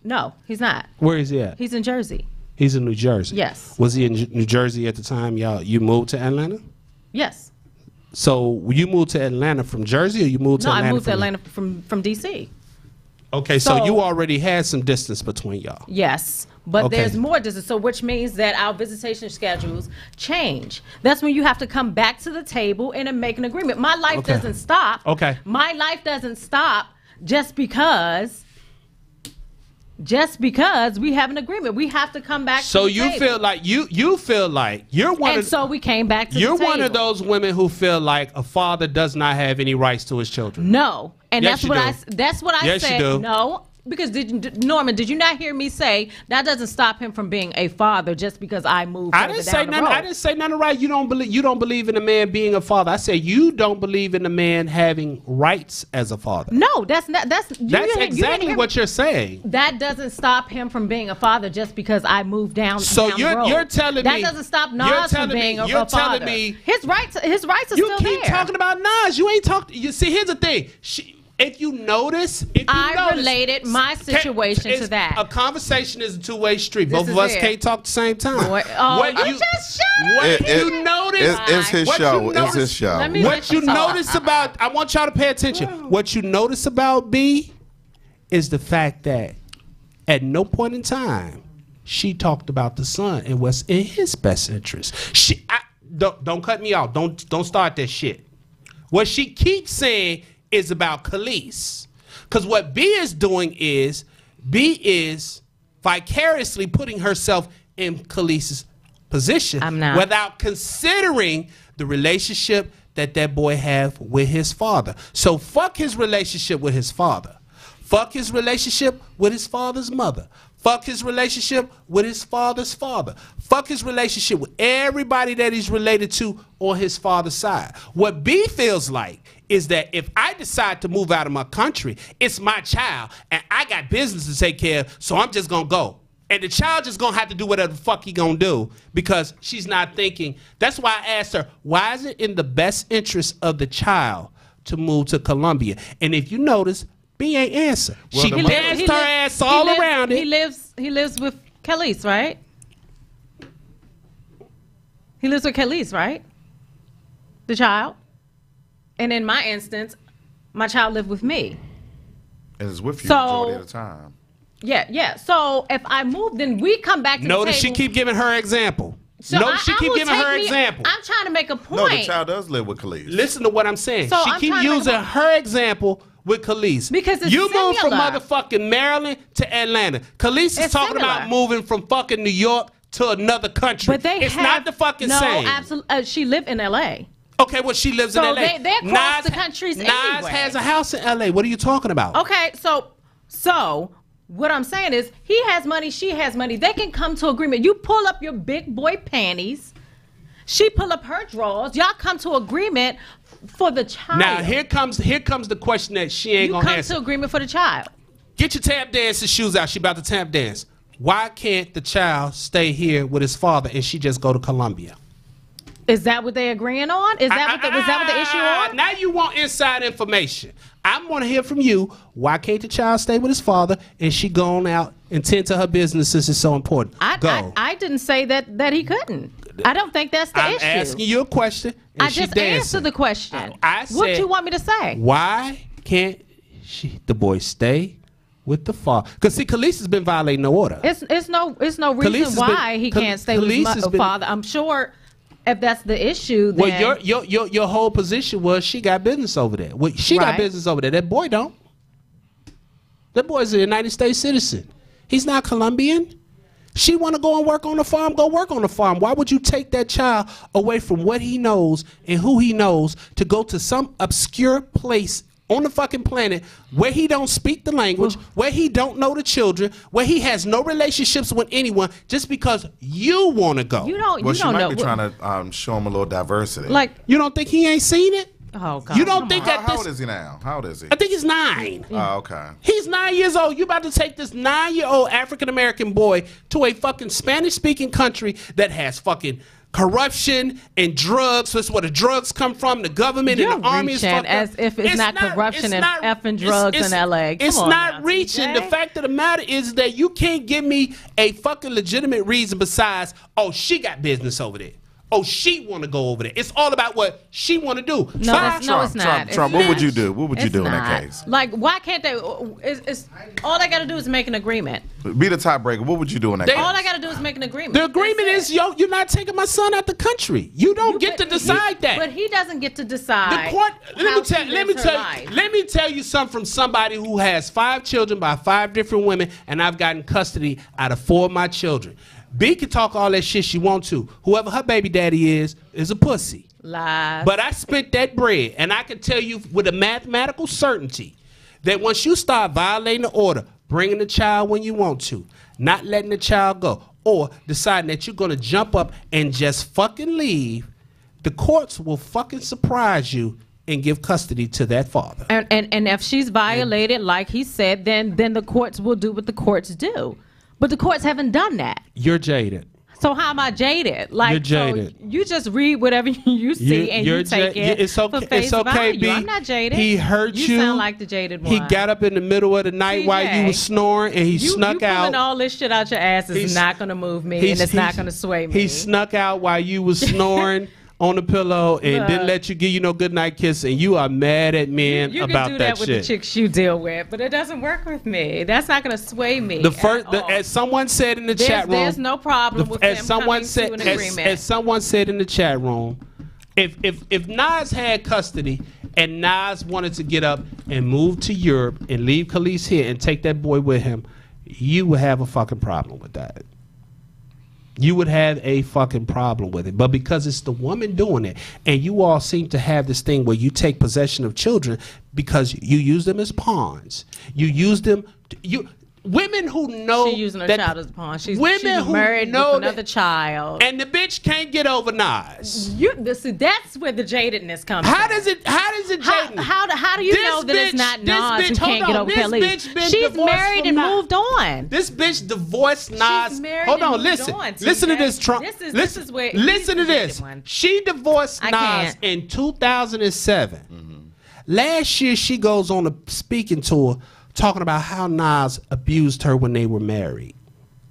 [SPEAKER 1] No, he's not.
[SPEAKER 2] Where is he at?
[SPEAKER 1] He's in Jersey.
[SPEAKER 2] He's in New Jersey.
[SPEAKER 1] Yes.
[SPEAKER 2] Was he in New Jersey at the time you moved to Atlanta?
[SPEAKER 1] Yes.
[SPEAKER 2] So you moved to Atlanta from Jersey, or you moved to
[SPEAKER 1] No,
[SPEAKER 2] Atlanta?
[SPEAKER 1] I moved to Atlanta from DC.
[SPEAKER 2] Okay, so
[SPEAKER 1] So-
[SPEAKER 2] you already had some distance between y'all.
[SPEAKER 1] Yes, but
[SPEAKER 2] Okay.
[SPEAKER 1] there's more distance, so which means that our visitation schedules change. That's when you have to come back to the table and then make an agreement. My life
[SPEAKER 2] Okay.
[SPEAKER 1] doesn't stop.
[SPEAKER 2] Okay.
[SPEAKER 1] My life doesn't stop just because we have an agreement. We have to come back
[SPEAKER 2] So
[SPEAKER 1] to the
[SPEAKER 2] you
[SPEAKER 1] table.
[SPEAKER 2] feel like you feel like you're one
[SPEAKER 1] And
[SPEAKER 2] of
[SPEAKER 1] so we came back to the
[SPEAKER 2] you're
[SPEAKER 1] table.
[SPEAKER 2] one of those women who feel like a father does not have any rights to his children.
[SPEAKER 1] No. And
[SPEAKER 2] Yes, you do.
[SPEAKER 1] that's what I
[SPEAKER 2] Yes, you
[SPEAKER 1] said.
[SPEAKER 2] do.
[SPEAKER 1] No. Because Norman, did you not hear me say that doesn't stop him from being a father just because I moved
[SPEAKER 2] I
[SPEAKER 1] further
[SPEAKER 2] didn't
[SPEAKER 1] down
[SPEAKER 2] say
[SPEAKER 1] the
[SPEAKER 2] nothing.
[SPEAKER 1] road?
[SPEAKER 2] I didn't say nothing right. You don't believe in a man being a father. I said you don't believe in a man having rights as a father.
[SPEAKER 1] No, that's
[SPEAKER 2] exactly what you're saying.
[SPEAKER 1] That doesn't stop him from being a father just because I moved down.
[SPEAKER 2] So
[SPEAKER 1] down the road.
[SPEAKER 2] you're telling
[SPEAKER 1] that
[SPEAKER 2] me
[SPEAKER 1] doesn't stop
[SPEAKER 2] you're
[SPEAKER 1] Nas from
[SPEAKER 2] telling me-
[SPEAKER 1] being a
[SPEAKER 2] you're
[SPEAKER 1] father.
[SPEAKER 2] telling me-
[SPEAKER 1] His rights are
[SPEAKER 2] You
[SPEAKER 1] still
[SPEAKER 2] keep
[SPEAKER 1] there.
[SPEAKER 2] talking about Nas. You ain't talking. You see, here's the thing. If you notice,
[SPEAKER 1] I related my situation to that.
[SPEAKER 2] A conversation is a two-way street.
[SPEAKER 1] This
[SPEAKER 2] Both of
[SPEAKER 1] is
[SPEAKER 2] us
[SPEAKER 1] it.
[SPEAKER 2] can't talk at the same time.
[SPEAKER 1] What just shut
[SPEAKER 2] What
[SPEAKER 1] up.
[SPEAKER 2] you notice?
[SPEAKER 3] It's his
[SPEAKER 2] What you
[SPEAKER 3] show. It's
[SPEAKER 2] notice-
[SPEAKER 3] his show.
[SPEAKER 1] Let me-
[SPEAKER 2] What you
[SPEAKER 1] talk.
[SPEAKER 2] notice about? I want y'all to pay attention. What you notice about B is the fact that at no point in time she talked about the son and what's in his best interest. Don't cut me off. Don't start that shit. What she keeps saying is about Khalees. Because what B is doing is vicariously putting herself in Khalees' position
[SPEAKER 1] I'm not.
[SPEAKER 2] without considering the relationship that boy have with his father. So fuck his relationship with his father. Fuck his relationship with his father's mother. Fuck his relationship with his father's father. Fuck his relationship with everybody that he's related to on his father's side. What B feels like is that if I decide to move out of my country, it's my child and I got business to take care of, so I'm just gonna go. And the child just gonna have to do whatever the fuck he gonna do because she's not thinking. That's why I asked her, why is it in the best interest of the child to move to Colombia? And if you notice, B ain't answer.
[SPEAKER 3] Well,
[SPEAKER 2] She
[SPEAKER 3] the mother-
[SPEAKER 2] danced her ass all around it.
[SPEAKER 1] He lives with Khalees, right? He lives with Khalees, right? The child. And in my instance, my child lived with me.
[SPEAKER 3] And it's with you
[SPEAKER 1] So-
[SPEAKER 3] majority of the time.
[SPEAKER 1] Yeah. So if I move, then we come back to the
[SPEAKER 2] Notice
[SPEAKER 1] table.
[SPEAKER 2] she keep giving her example.
[SPEAKER 1] So
[SPEAKER 2] Notice she keep giving her example.
[SPEAKER 1] I'm trying to make a point.
[SPEAKER 3] No, the child does live with Khalees.
[SPEAKER 2] Listen to what I'm saying.
[SPEAKER 1] So
[SPEAKER 2] She
[SPEAKER 1] I'm
[SPEAKER 2] keep
[SPEAKER 1] trying to make
[SPEAKER 2] using
[SPEAKER 1] a-
[SPEAKER 2] her example with Khalees.
[SPEAKER 1] Because it's
[SPEAKER 2] you moved from
[SPEAKER 1] similar.
[SPEAKER 2] motherfucking Maryland to Atlanta. Khalees is
[SPEAKER 1] It's
[SPEAKER 2] talking
[SPEAKER 1] similar.
[SPEAKER 2] about moving from fucking New York to another country.
[SPEAKER 1] But they
[SPEAKER 2] it's
[SPEAKER 1] have,
[SPEAKER 2] not the fucking same.
[SPEAKER 1] No, absolutely. She lived in L.A.
[SPEAKER 2] Okay, well, she lives in
[SPEAKER 1] So
[SPEAKER 2] LA.
[SPEAKER 1] they're across the countries
[SPEAKER 2] Nas
[SPEAKER 1] anyway.
[SPEAKER 2] has a house in LA. What are you talking about?
[SPEAKER 1] Okay, so what I'm saying is he has money, she has money. They can come to agreement. You pull up your big boy panties. She pull up her drawers. Y'all come to agreement for the child.
[SPEAKER 2] Now here comes the question that she ain't
[SPEAKER 1] you
[SPEAKER 2] gonna
[SPEAKER 1] come
[SPEAKER 2] answer.
[SPEAKER 1] to agreement for the child.
[SPEAKER 2] Get your tap dancing shoes out. She about to tap dance. Why can't the child stay here with his father and she just go to Columbia?
[SPEAKER 1] Is that what they agreeing on? Is that what the issue on?
[SPEAKER 2] Now you want inside information. I want to hear from you. Why can't the child stay with his father and she going out and tend to her business since it's so important? Go.
[SPEAKER 1] I didn't say that he couldn't. I don't think that's the
[SPEAKER 2] I'm
[SPEAKER 1] issue.
[SPEAKER 2] asking you a question. And
[SPEAKER 1] I
[SPEAKER 2] she
[SPEAKER 1] just
[SPEAKER 2] dancing.
[SPEAKER 1] answered the question.
[SPEAKER 2] I said,
[SPEAKER 1] what do you want me to say?
[SPEAKER 2] Why can't the boy stay with the father? Because see, Khalees has been violating the order.
[SPEAKER 1] It's no
[SPEAKER 2] Khalees
[SPEAKER 1] reason
[SPEAKER 2] has
[SPEAKER 1] why
[SPEAKER 2] been-
[SPEAKER 1] he can't stay with
[SPEAKER 2] Khalees
[SPEAKER 1] his
[SPEAKER 2] has been-
[SPEAKER 1] father. I'm sure if that's the issue, then
[SPEAKER 2] Well, your whole position was she got business over there. Well, she got
[SPEAKER 1] Right.
[SPEAKER 2] business over there. That boy don't. That boy's a United States citizen. He's not Colombian. She want to go and work on the farm, go work on the farm. Why would you take that child away from what he knows and who he knows to go to some obscure place on the fucking planet where he don't speak the language, where he don't know the children, where he has no relationships with anyone just because you want to go?
[SPEAKER 1] you don't.
[SPEAKER 3] Well,
[SPEAKER 1] you
[SPEAKER 3] she
[SPEAKER 1] don't
[SPEAKER 3] might
[SPEAKER 1] know.
[SPEAKER 3] be trying to show him a little diversity.
[SPEAKER 1] Like,
[SPEAKER 2] You don't think he ain't seen it?
[SPEAKER 1] oh God,
[SPEAKER 2] You don't
[SPEAKER 1] come
[SPEAKER 2] think
[SPEAKER 1] on.
[SPEAKER 2] that
[SPEAKER 3] how
[SPEAKER 2] this...
[SPEAKER 3] old is he now? How old is he?
[SPEAKER 2] I think he's 9.
[SPEAKER 3] Oh, okay.
[SPEAKER 2] He's 9 years old. You about to take this 9-year-old African-American boy to a fucking Spanish-speaking country that has fucking corruption and drugs. That's where the drugs come from. The government
[SPEAKER 1] You're
[SPEAKER 2] and the army is
[SPEAKER 1] reaching
[SPEAKER 2] fucked
[SPEAKER 1] as
[SPEAKER 2] up.
[SPEAKER 1] if it's not corruption and effing drugs in LA. Come
[SPEAKER 2] It's
[SPEAKER 1] on
[SPEAKER 2] not
[SPEAKER 1] now,
[SPEAKER 2] reaching.
[SPEAKER 1] TJ.
[SPEAKER 2] The fact of the matter is that you can't give me a fucking legitimate reason besides, oh, she got business over there. Oh, she want to go over there. It's all about what she want to do.
[SPEAKER 1] No,
[SPEAKER 2] Fine.
[SPEAKER 1] it's not.
[SPEAKER 3] Trump, what would you do? What would you
[SPEAKER 1] It's
[SPEAKER 3] do in
[SPEAKER 1] not.
[SPEAKER 3] that case?
[SPEAKER 1] Like, why can't they? It's all they got to do is make an agreement.
[SPEAKER 3] Be the tiebreaker. What would you do in that case?
[SPEAKER 1] All I got to do is make an agreement.
[SPEAKER 2] The agreement
[SPEAKER 1] That's
[SPEAKER 2] is,
[SPEAKER 1] it.
[SPEAKER 2] you're not taking my son out the country. You don't get to decide that.
[SPEAKER 1] But he doesn't get to decide.
[SPEAKER 2] The court.
[SPEAKER 1] how she lives her life.
[SPEAKER 2] Let me tell you something from somebody who has 5 children by 5 different women, and I've gotten custody out of 4 of my children. B can talk all that shit she want to. Whoever her baby daddy is a pussy.
[SPEAKER 1] Lies.
[SPEAKER 2] But I spent that bread, and I can tell you with a mathematical certainty that once you start violating the order, bringing the child when you want to, not letting the child go, or deciding that you're going to jump up and just fucking leave, the courts will fucking surprise you and give custody to that father.
[SPEAKER 1] And if she's violated, like he said, then the courts will do what the courts do. But the courts haven't done that.
[SPEAKER 2] You're jaded.
[SPEAKER 1] So how am I jaded? Like,
[SPEAKER 2] You're jaded.
[SPEAKER 1] So you just read whatever you see and you take it
[SPEAKER 2] It's okay.
[SPEAKER 1] for face
[SPEAKER 2] It's okay,
[SPEAKER 1] value.
[SPEAKER 2] B.
[SPEAKER 1] I'm not jaded.
[SPEAKER 2] He hurt you.
[SPEAKER 1] You sound like the jaded one.
[SPEAKER 2] He got up in the middle of the night while you
[SPEAKER 1] TJ,
[SPEAKER 2] was snoring, and he snuck
[SPEAKER 1] you
[SPEAKER 2] out.
[SPEAKER 1] pulling all this shit out your ass is
[SPEAKER 2] He's-
[SPEAKER 1] not going to move me, and it's not going to sway me.
[SPEAKER 2] He snuck out while you was snoring on the pillow and didn't let you give you no good night kiss, and you are mad at men
[SPEAKER 1] you
[SPEAKER 2] about
[SPEAKER 1] can do
[SPEAKER 2] that
[SPEAKER 1] that with
[SPEAKER 2] shit.
[SPEAKER 1] the chicks you deal with, but it doesn't work with me. That's not going to sway me.
[SPEAKER 2] As someone said in the chat room,
[SPEAKER 1] there's no problem with
[SPEAKER 2] as
[SPEAKER 1] them
[SPEAKER 2] someone
[SPEAKER 1] coming
[SPEAKER 2] said,
[SPEAKER 1] to an agreement.
[SPEAKER 2] as someone said in the chat room, if Nas had custody and Nas wanted to get up and move to Europe and leave Khalees here and take that boy with him, you would have a fucking problem with that. You would have a fucking problem with it. But because it's the woman doing it, and you all seem to have this thing where you take possession of children because you use them as pawns. You use them. Women who know
[SPEAKER 1] She's using her
[SPEAKER 2] that
[SPEAKER 1] child as a pawn. She's
[SPEAKER 2] women who
[SPEAKER 1] married
[SPEAKER 2] know
[SPEAKER 1] with another child.
[SPEAKER 2] and the bitch can't get over Nas.
[SPEAKER 1] That's where the jadedness comes
[SPEAKER 2] How
[SPEAKER 1] from.
[SPEAKER 2] does it Jaden?
[SPEAKER 1] How do you
[SPEAKER 2] This
[SPEAKER 1] know that it's
[SPEAKER 2] bitch-
[SPEAKER 1] not
[SPEAKER 2] this
[SPEAKER 1] Nas who
[SPEAKER 2] bitch-
[SPEAKER 1] can't
[SPEAKER 2] hold
[SPEAKER 1] get
[SPEAKER 2] on,
[SPEAKER 1] over
[SPEAKER 2] this
[SPEAKER 1] Kelly?
[SPEAKER 2] bitch been
[SPEAKER 1] She's
[SPEAKER 2] divorced
[SPEAKER 1] married
[SPEAKER 2] from
[SPEAKER 1] and
[SPEAKER 2] Nas.
[SPEAKER 1] moved on.
[SPEAKER 2] This bitch divorced Nas.
[SPEAKER 1] married
[SPEAKER 2] Hold
[SPEAKER 1] and
[SPEAKER 2] on,
[SPEAKER 1] moved
[SPEAKER 2] listen.
[SPEAKER 1] on,
[SPEAKER 2] Listen to
[SPEAKER 1] TJ.
[SPEAKER 2] this, Trump.
[SPEAKER 1] This is where he's
[SPEAKER 2] listen to
[SPEAKER 1] the
[SPEAKER 2] this.
[SPEAKER 1] jaded one.
[SPEAKER 2] She divorced
[SPEAKER 1] I
[SPEAKER 2] Nas
[SPEAKER 1] can't.
[SPEAKER 2] in 2007. Last year, she goes on a speaking tour talking about how Nas abused her when they were married.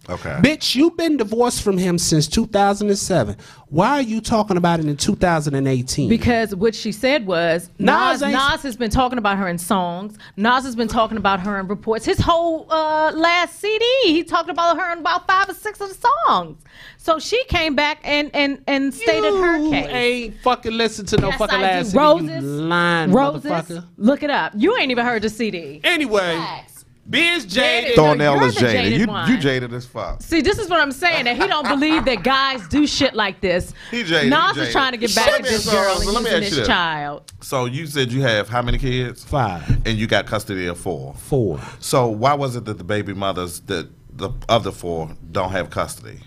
[SPEAKER 3] Okay.
[SPEAKER 2] Bitch, you've been divorced from him since 2007. Why are you talking about it in 2018?
[SPEAKER 1] Because what she said was Nas has been talking about her in songs. Nas has been talking about her in reports. His whole last CD, he talked about her in about 5 or 6 of the songs. So she came back and stated her case.
[SPEAKER 2] You ain't fucking listen to no fucking last CD.
[SPEAKER 1] Roses,
[SPEAKER 2] you lying
[SPEAKER 1] Roses,
[SPEAKER 2] motherfucker.
[SPEAKER 1] Look it up. You ain't even heard the CD.
[SPEAKER 2] Anyway.
[SPEAKER 1] Facts.
[SPEAKER 2] Biz jaded.
[SPEAKER 3] Thornell is
[SPEAKER 1] you're the
[SPEAKER 3] jaded.
[SPEAKER 1] jaded one.
[SPEAKER 3] You jaded as fuck.
[SPEAKER 1] See, this is what I'm saying. That he don't believe that guys do shit like this.
[SPEAKER 3] He jaded.
[SPEAKER 1] Nas is trying to get back at this girl and
[SPEAKER 3] let me
[SPEAKER 1] using
[SPEAKER 3] ask you
[SPEAKER 1] this
[SPEAKER 3] this.
[SPEAKER 1] child.
[SPEAKER 3] So you said you have how many kids?
[SPEAKER 2] 5.
[SPEAKER 3] And you got custody of 4.
[SPEAKER 2] 4.
[SPEAKER 3] So why was it that the baby mothers, that the other 4, don't have custody?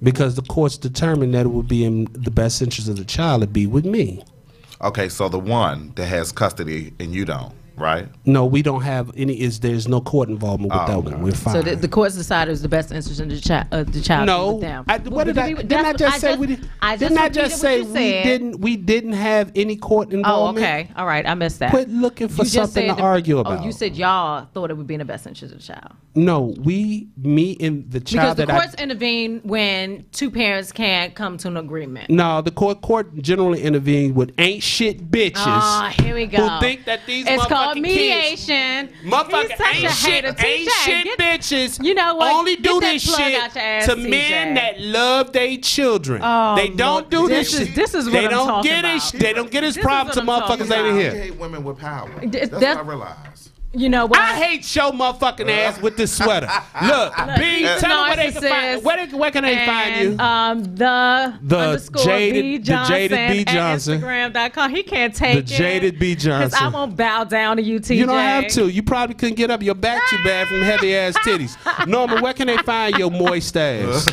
[SPEAKER 2] Because the courts determined that it would be in the best interest of the child to be with me.
[SPEAKER 3] Okay, so the one that has custody and you don't, right?
[SPEAKER 2] No, we don't have any. There's no court involvement with that one. We're fine.
[SPEAKER 1] So the courts decided it was the best interest in the child.
[SPEAKER 2] No,
[SPEAKER 1] them.
[SPEAKER 2] didn't I just say we didn't have any court involvement?
[SPEAKER 1] Oh, okay, all right, I missed that.
[SPEAKER 2] Quit looking for something to argue about.
[SPEAKER 1] Oh, you said y'all thought it would be in the best interest of the child.
[SPEAKER 2] No, me and the child.
[SPEAKER 1] Because the courts intervene when 2 parents can't come to an agreement.
[SPEAKER 2] No, the court generally intervene with ain't shit bitches.
[SPEAKER 1] Oh, here we go.
[SPEAKER 2] Who think that these
[SPEAKER 1] it's
[SPEAKER 2] motherfucking
[SPEAKER 1] called mediation.
[SPEAKER 2] Motherfucker ain't shit bitches.
[SPEAKER 1] You know what?
[SPEAKER 2] Only do this shit to men that love their children.
[SPEAKER 1] Oh,
[SPEAKER 2] they don't do this shit.
[SPEAKER 1] This is what I'm talking about.
[SPEAKER 2] They don't get his problem to motherfuckers ain't in
[SPEAKER 3] I
[SPEAKER 2] here.
[SPEAKER 3] hate women with power. That's what I realized.
[SPEAKER 1] You know what?
[SPEAKER 2] I hate your motherfucking ass with this sweater. Look, B, tell them where they can find. Where can they find you?
[SPEAKER 1] The
[SPEAKER 2] jaded B Johnson.
[SPEAKER 1] Instagram.com. He can't take it.
[SPEAKER 2] The jaded B Johnson.
[SPEAKER 1] Because I won't bow down to you, TJ.
[SPEAKER 2] You don't have to. You probably couldn't get up. Your back too bad from heavy ass titties. Norman, where can they find your moist ass?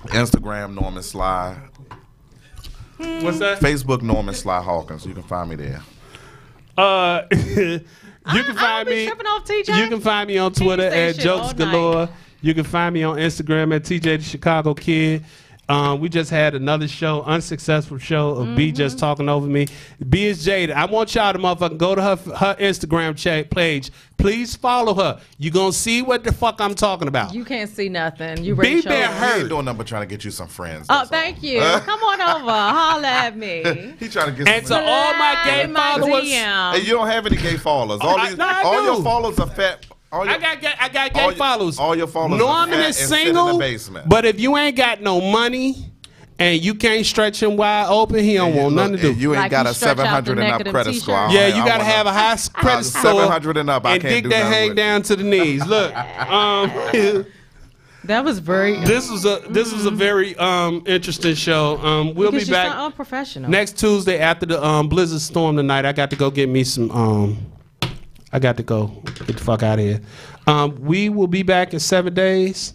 [SPEAKER 3] Instagram Norman Sly.
[SPEAKER 2] What's that?
[SPEAKER 3] Facebook Norman Sly Hawkins. You can find me there.
[SPEAKER 2] You can find me. You can find me on Twitter at Jokes Galore. You can find me on Instagram at TJ the Chicago Kid. We just had another show, unsuccessful show of B just talking over me. B is jaded. I want y'all to motherfucking go to her Instagram page. Please follow her. You gonna see what the fuck I'm talking about.
[SPEAKER 1] You can't see nothing. You
[SPEAKER 2] B
[SPEAKER 1] been
[SPEAKER 2] been
[SPEAKER 3] He
[SPEAKER 2] hurt.
[SPEAKER 3] ain't doing nothing but trying to get you some friends.
[SPEAKER 1] Oh, thank you. Come on over. Holla at me.
[SPEAKER 3] He trying to get
[SPEAKER 2] And
[SPEAKER 3] some
[SPEAKER 2] to
[SPEAKER 3] friends.
[SPEAKER 2] all my gay
[SPEAKER 1] In my
[SPEAKER 2] followers.
[SPEAKER 1] DM.
[SPEAKER 3] Hey, you don't have any gay followers. All your followers are fat.
[SPEAKER 2] I got gay followers.
[SPEAKER 3] All your followers
[SPEAKER 2] Norman
[SPEAKER 3] are fat
[SPEAKER 2] is
[SPEAKER 3] and sit
[SPEAKER 2] single,
[SPEAKER 3] in the basement.
[SPEAKER 2] but if you ain't got no money and you can't stretch him wide open, he don't want nothing to do.
[SPEAKER 3] You ain't
[SPEAKER 1] Like
[SPEAKER 3] got
[SPEAKER 1] you
[SPEAKER 3] a
[SPEAKER 1] stretch out the
[SPEAKER 3] 700 and
[SPEAKER 1] neck
[SPEAKER 3] up
[SPEAKER 1] of them
[SPEAKER 3] credit
[SPEAKER 1] t-shirts.
[SPEAKER 3] score.
[SPEAKER 2] Yeah, you gotta have a high credit score.
[SPEAKER 3] 700 and up. I
[SPEAKER 2] and
[SPEAKER 3] can't
[SPEAKER 2] dick
[SPEAKER 3] do
[SPEAKER 2] that
[SPEAKER 3] nothing
[SPEAKER 2] hang
[SPEAKER 3] with
[SPEAKER 2] down to the knees. Look,
[SPEAKER 1] That was very.
[SPEAKER 2] this was a very interesting show. We'll be
[SPEAKER 1] because you're so
[SPEAKER 2] back
[SPEAKER 1] unprofessional.
[SPEAKER 2] next Tuesday after the blizzard storm tonight. I got to go get me some. I got to go get the fuck out of here. We will be back in 7 days.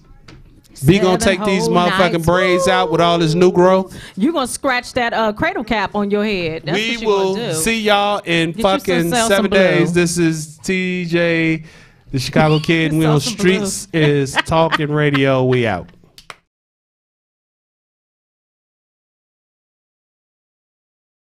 [SPEAKER 2] B gonna take these motherfucking
[SPEAKER 1] nights.
[SPEAKER 2] braids out with all this new growth.
[SPEAKER 1] You gonna scratch that cradle cap on your head. That's
[SPEAKER 2] We
[SPEAKER 1] what you
[SPEAKER 2] will
[SPEAKER 1] gonna do.
[SPEAKER 2] see y'all in
[SPEAKER 1] Get
[SPEAKER 2] fucking
[SPEAKER 1] yourself
[SPEAKER 2] 7
[SPEAKER 1] some blue.
[SPEAKER 2] days. This is TJ, the Chicago Kid, and we on
[SPEAKER 1] Yourself some blue.
[SPEAKER 2] Streetz is Talkin Radio. We out.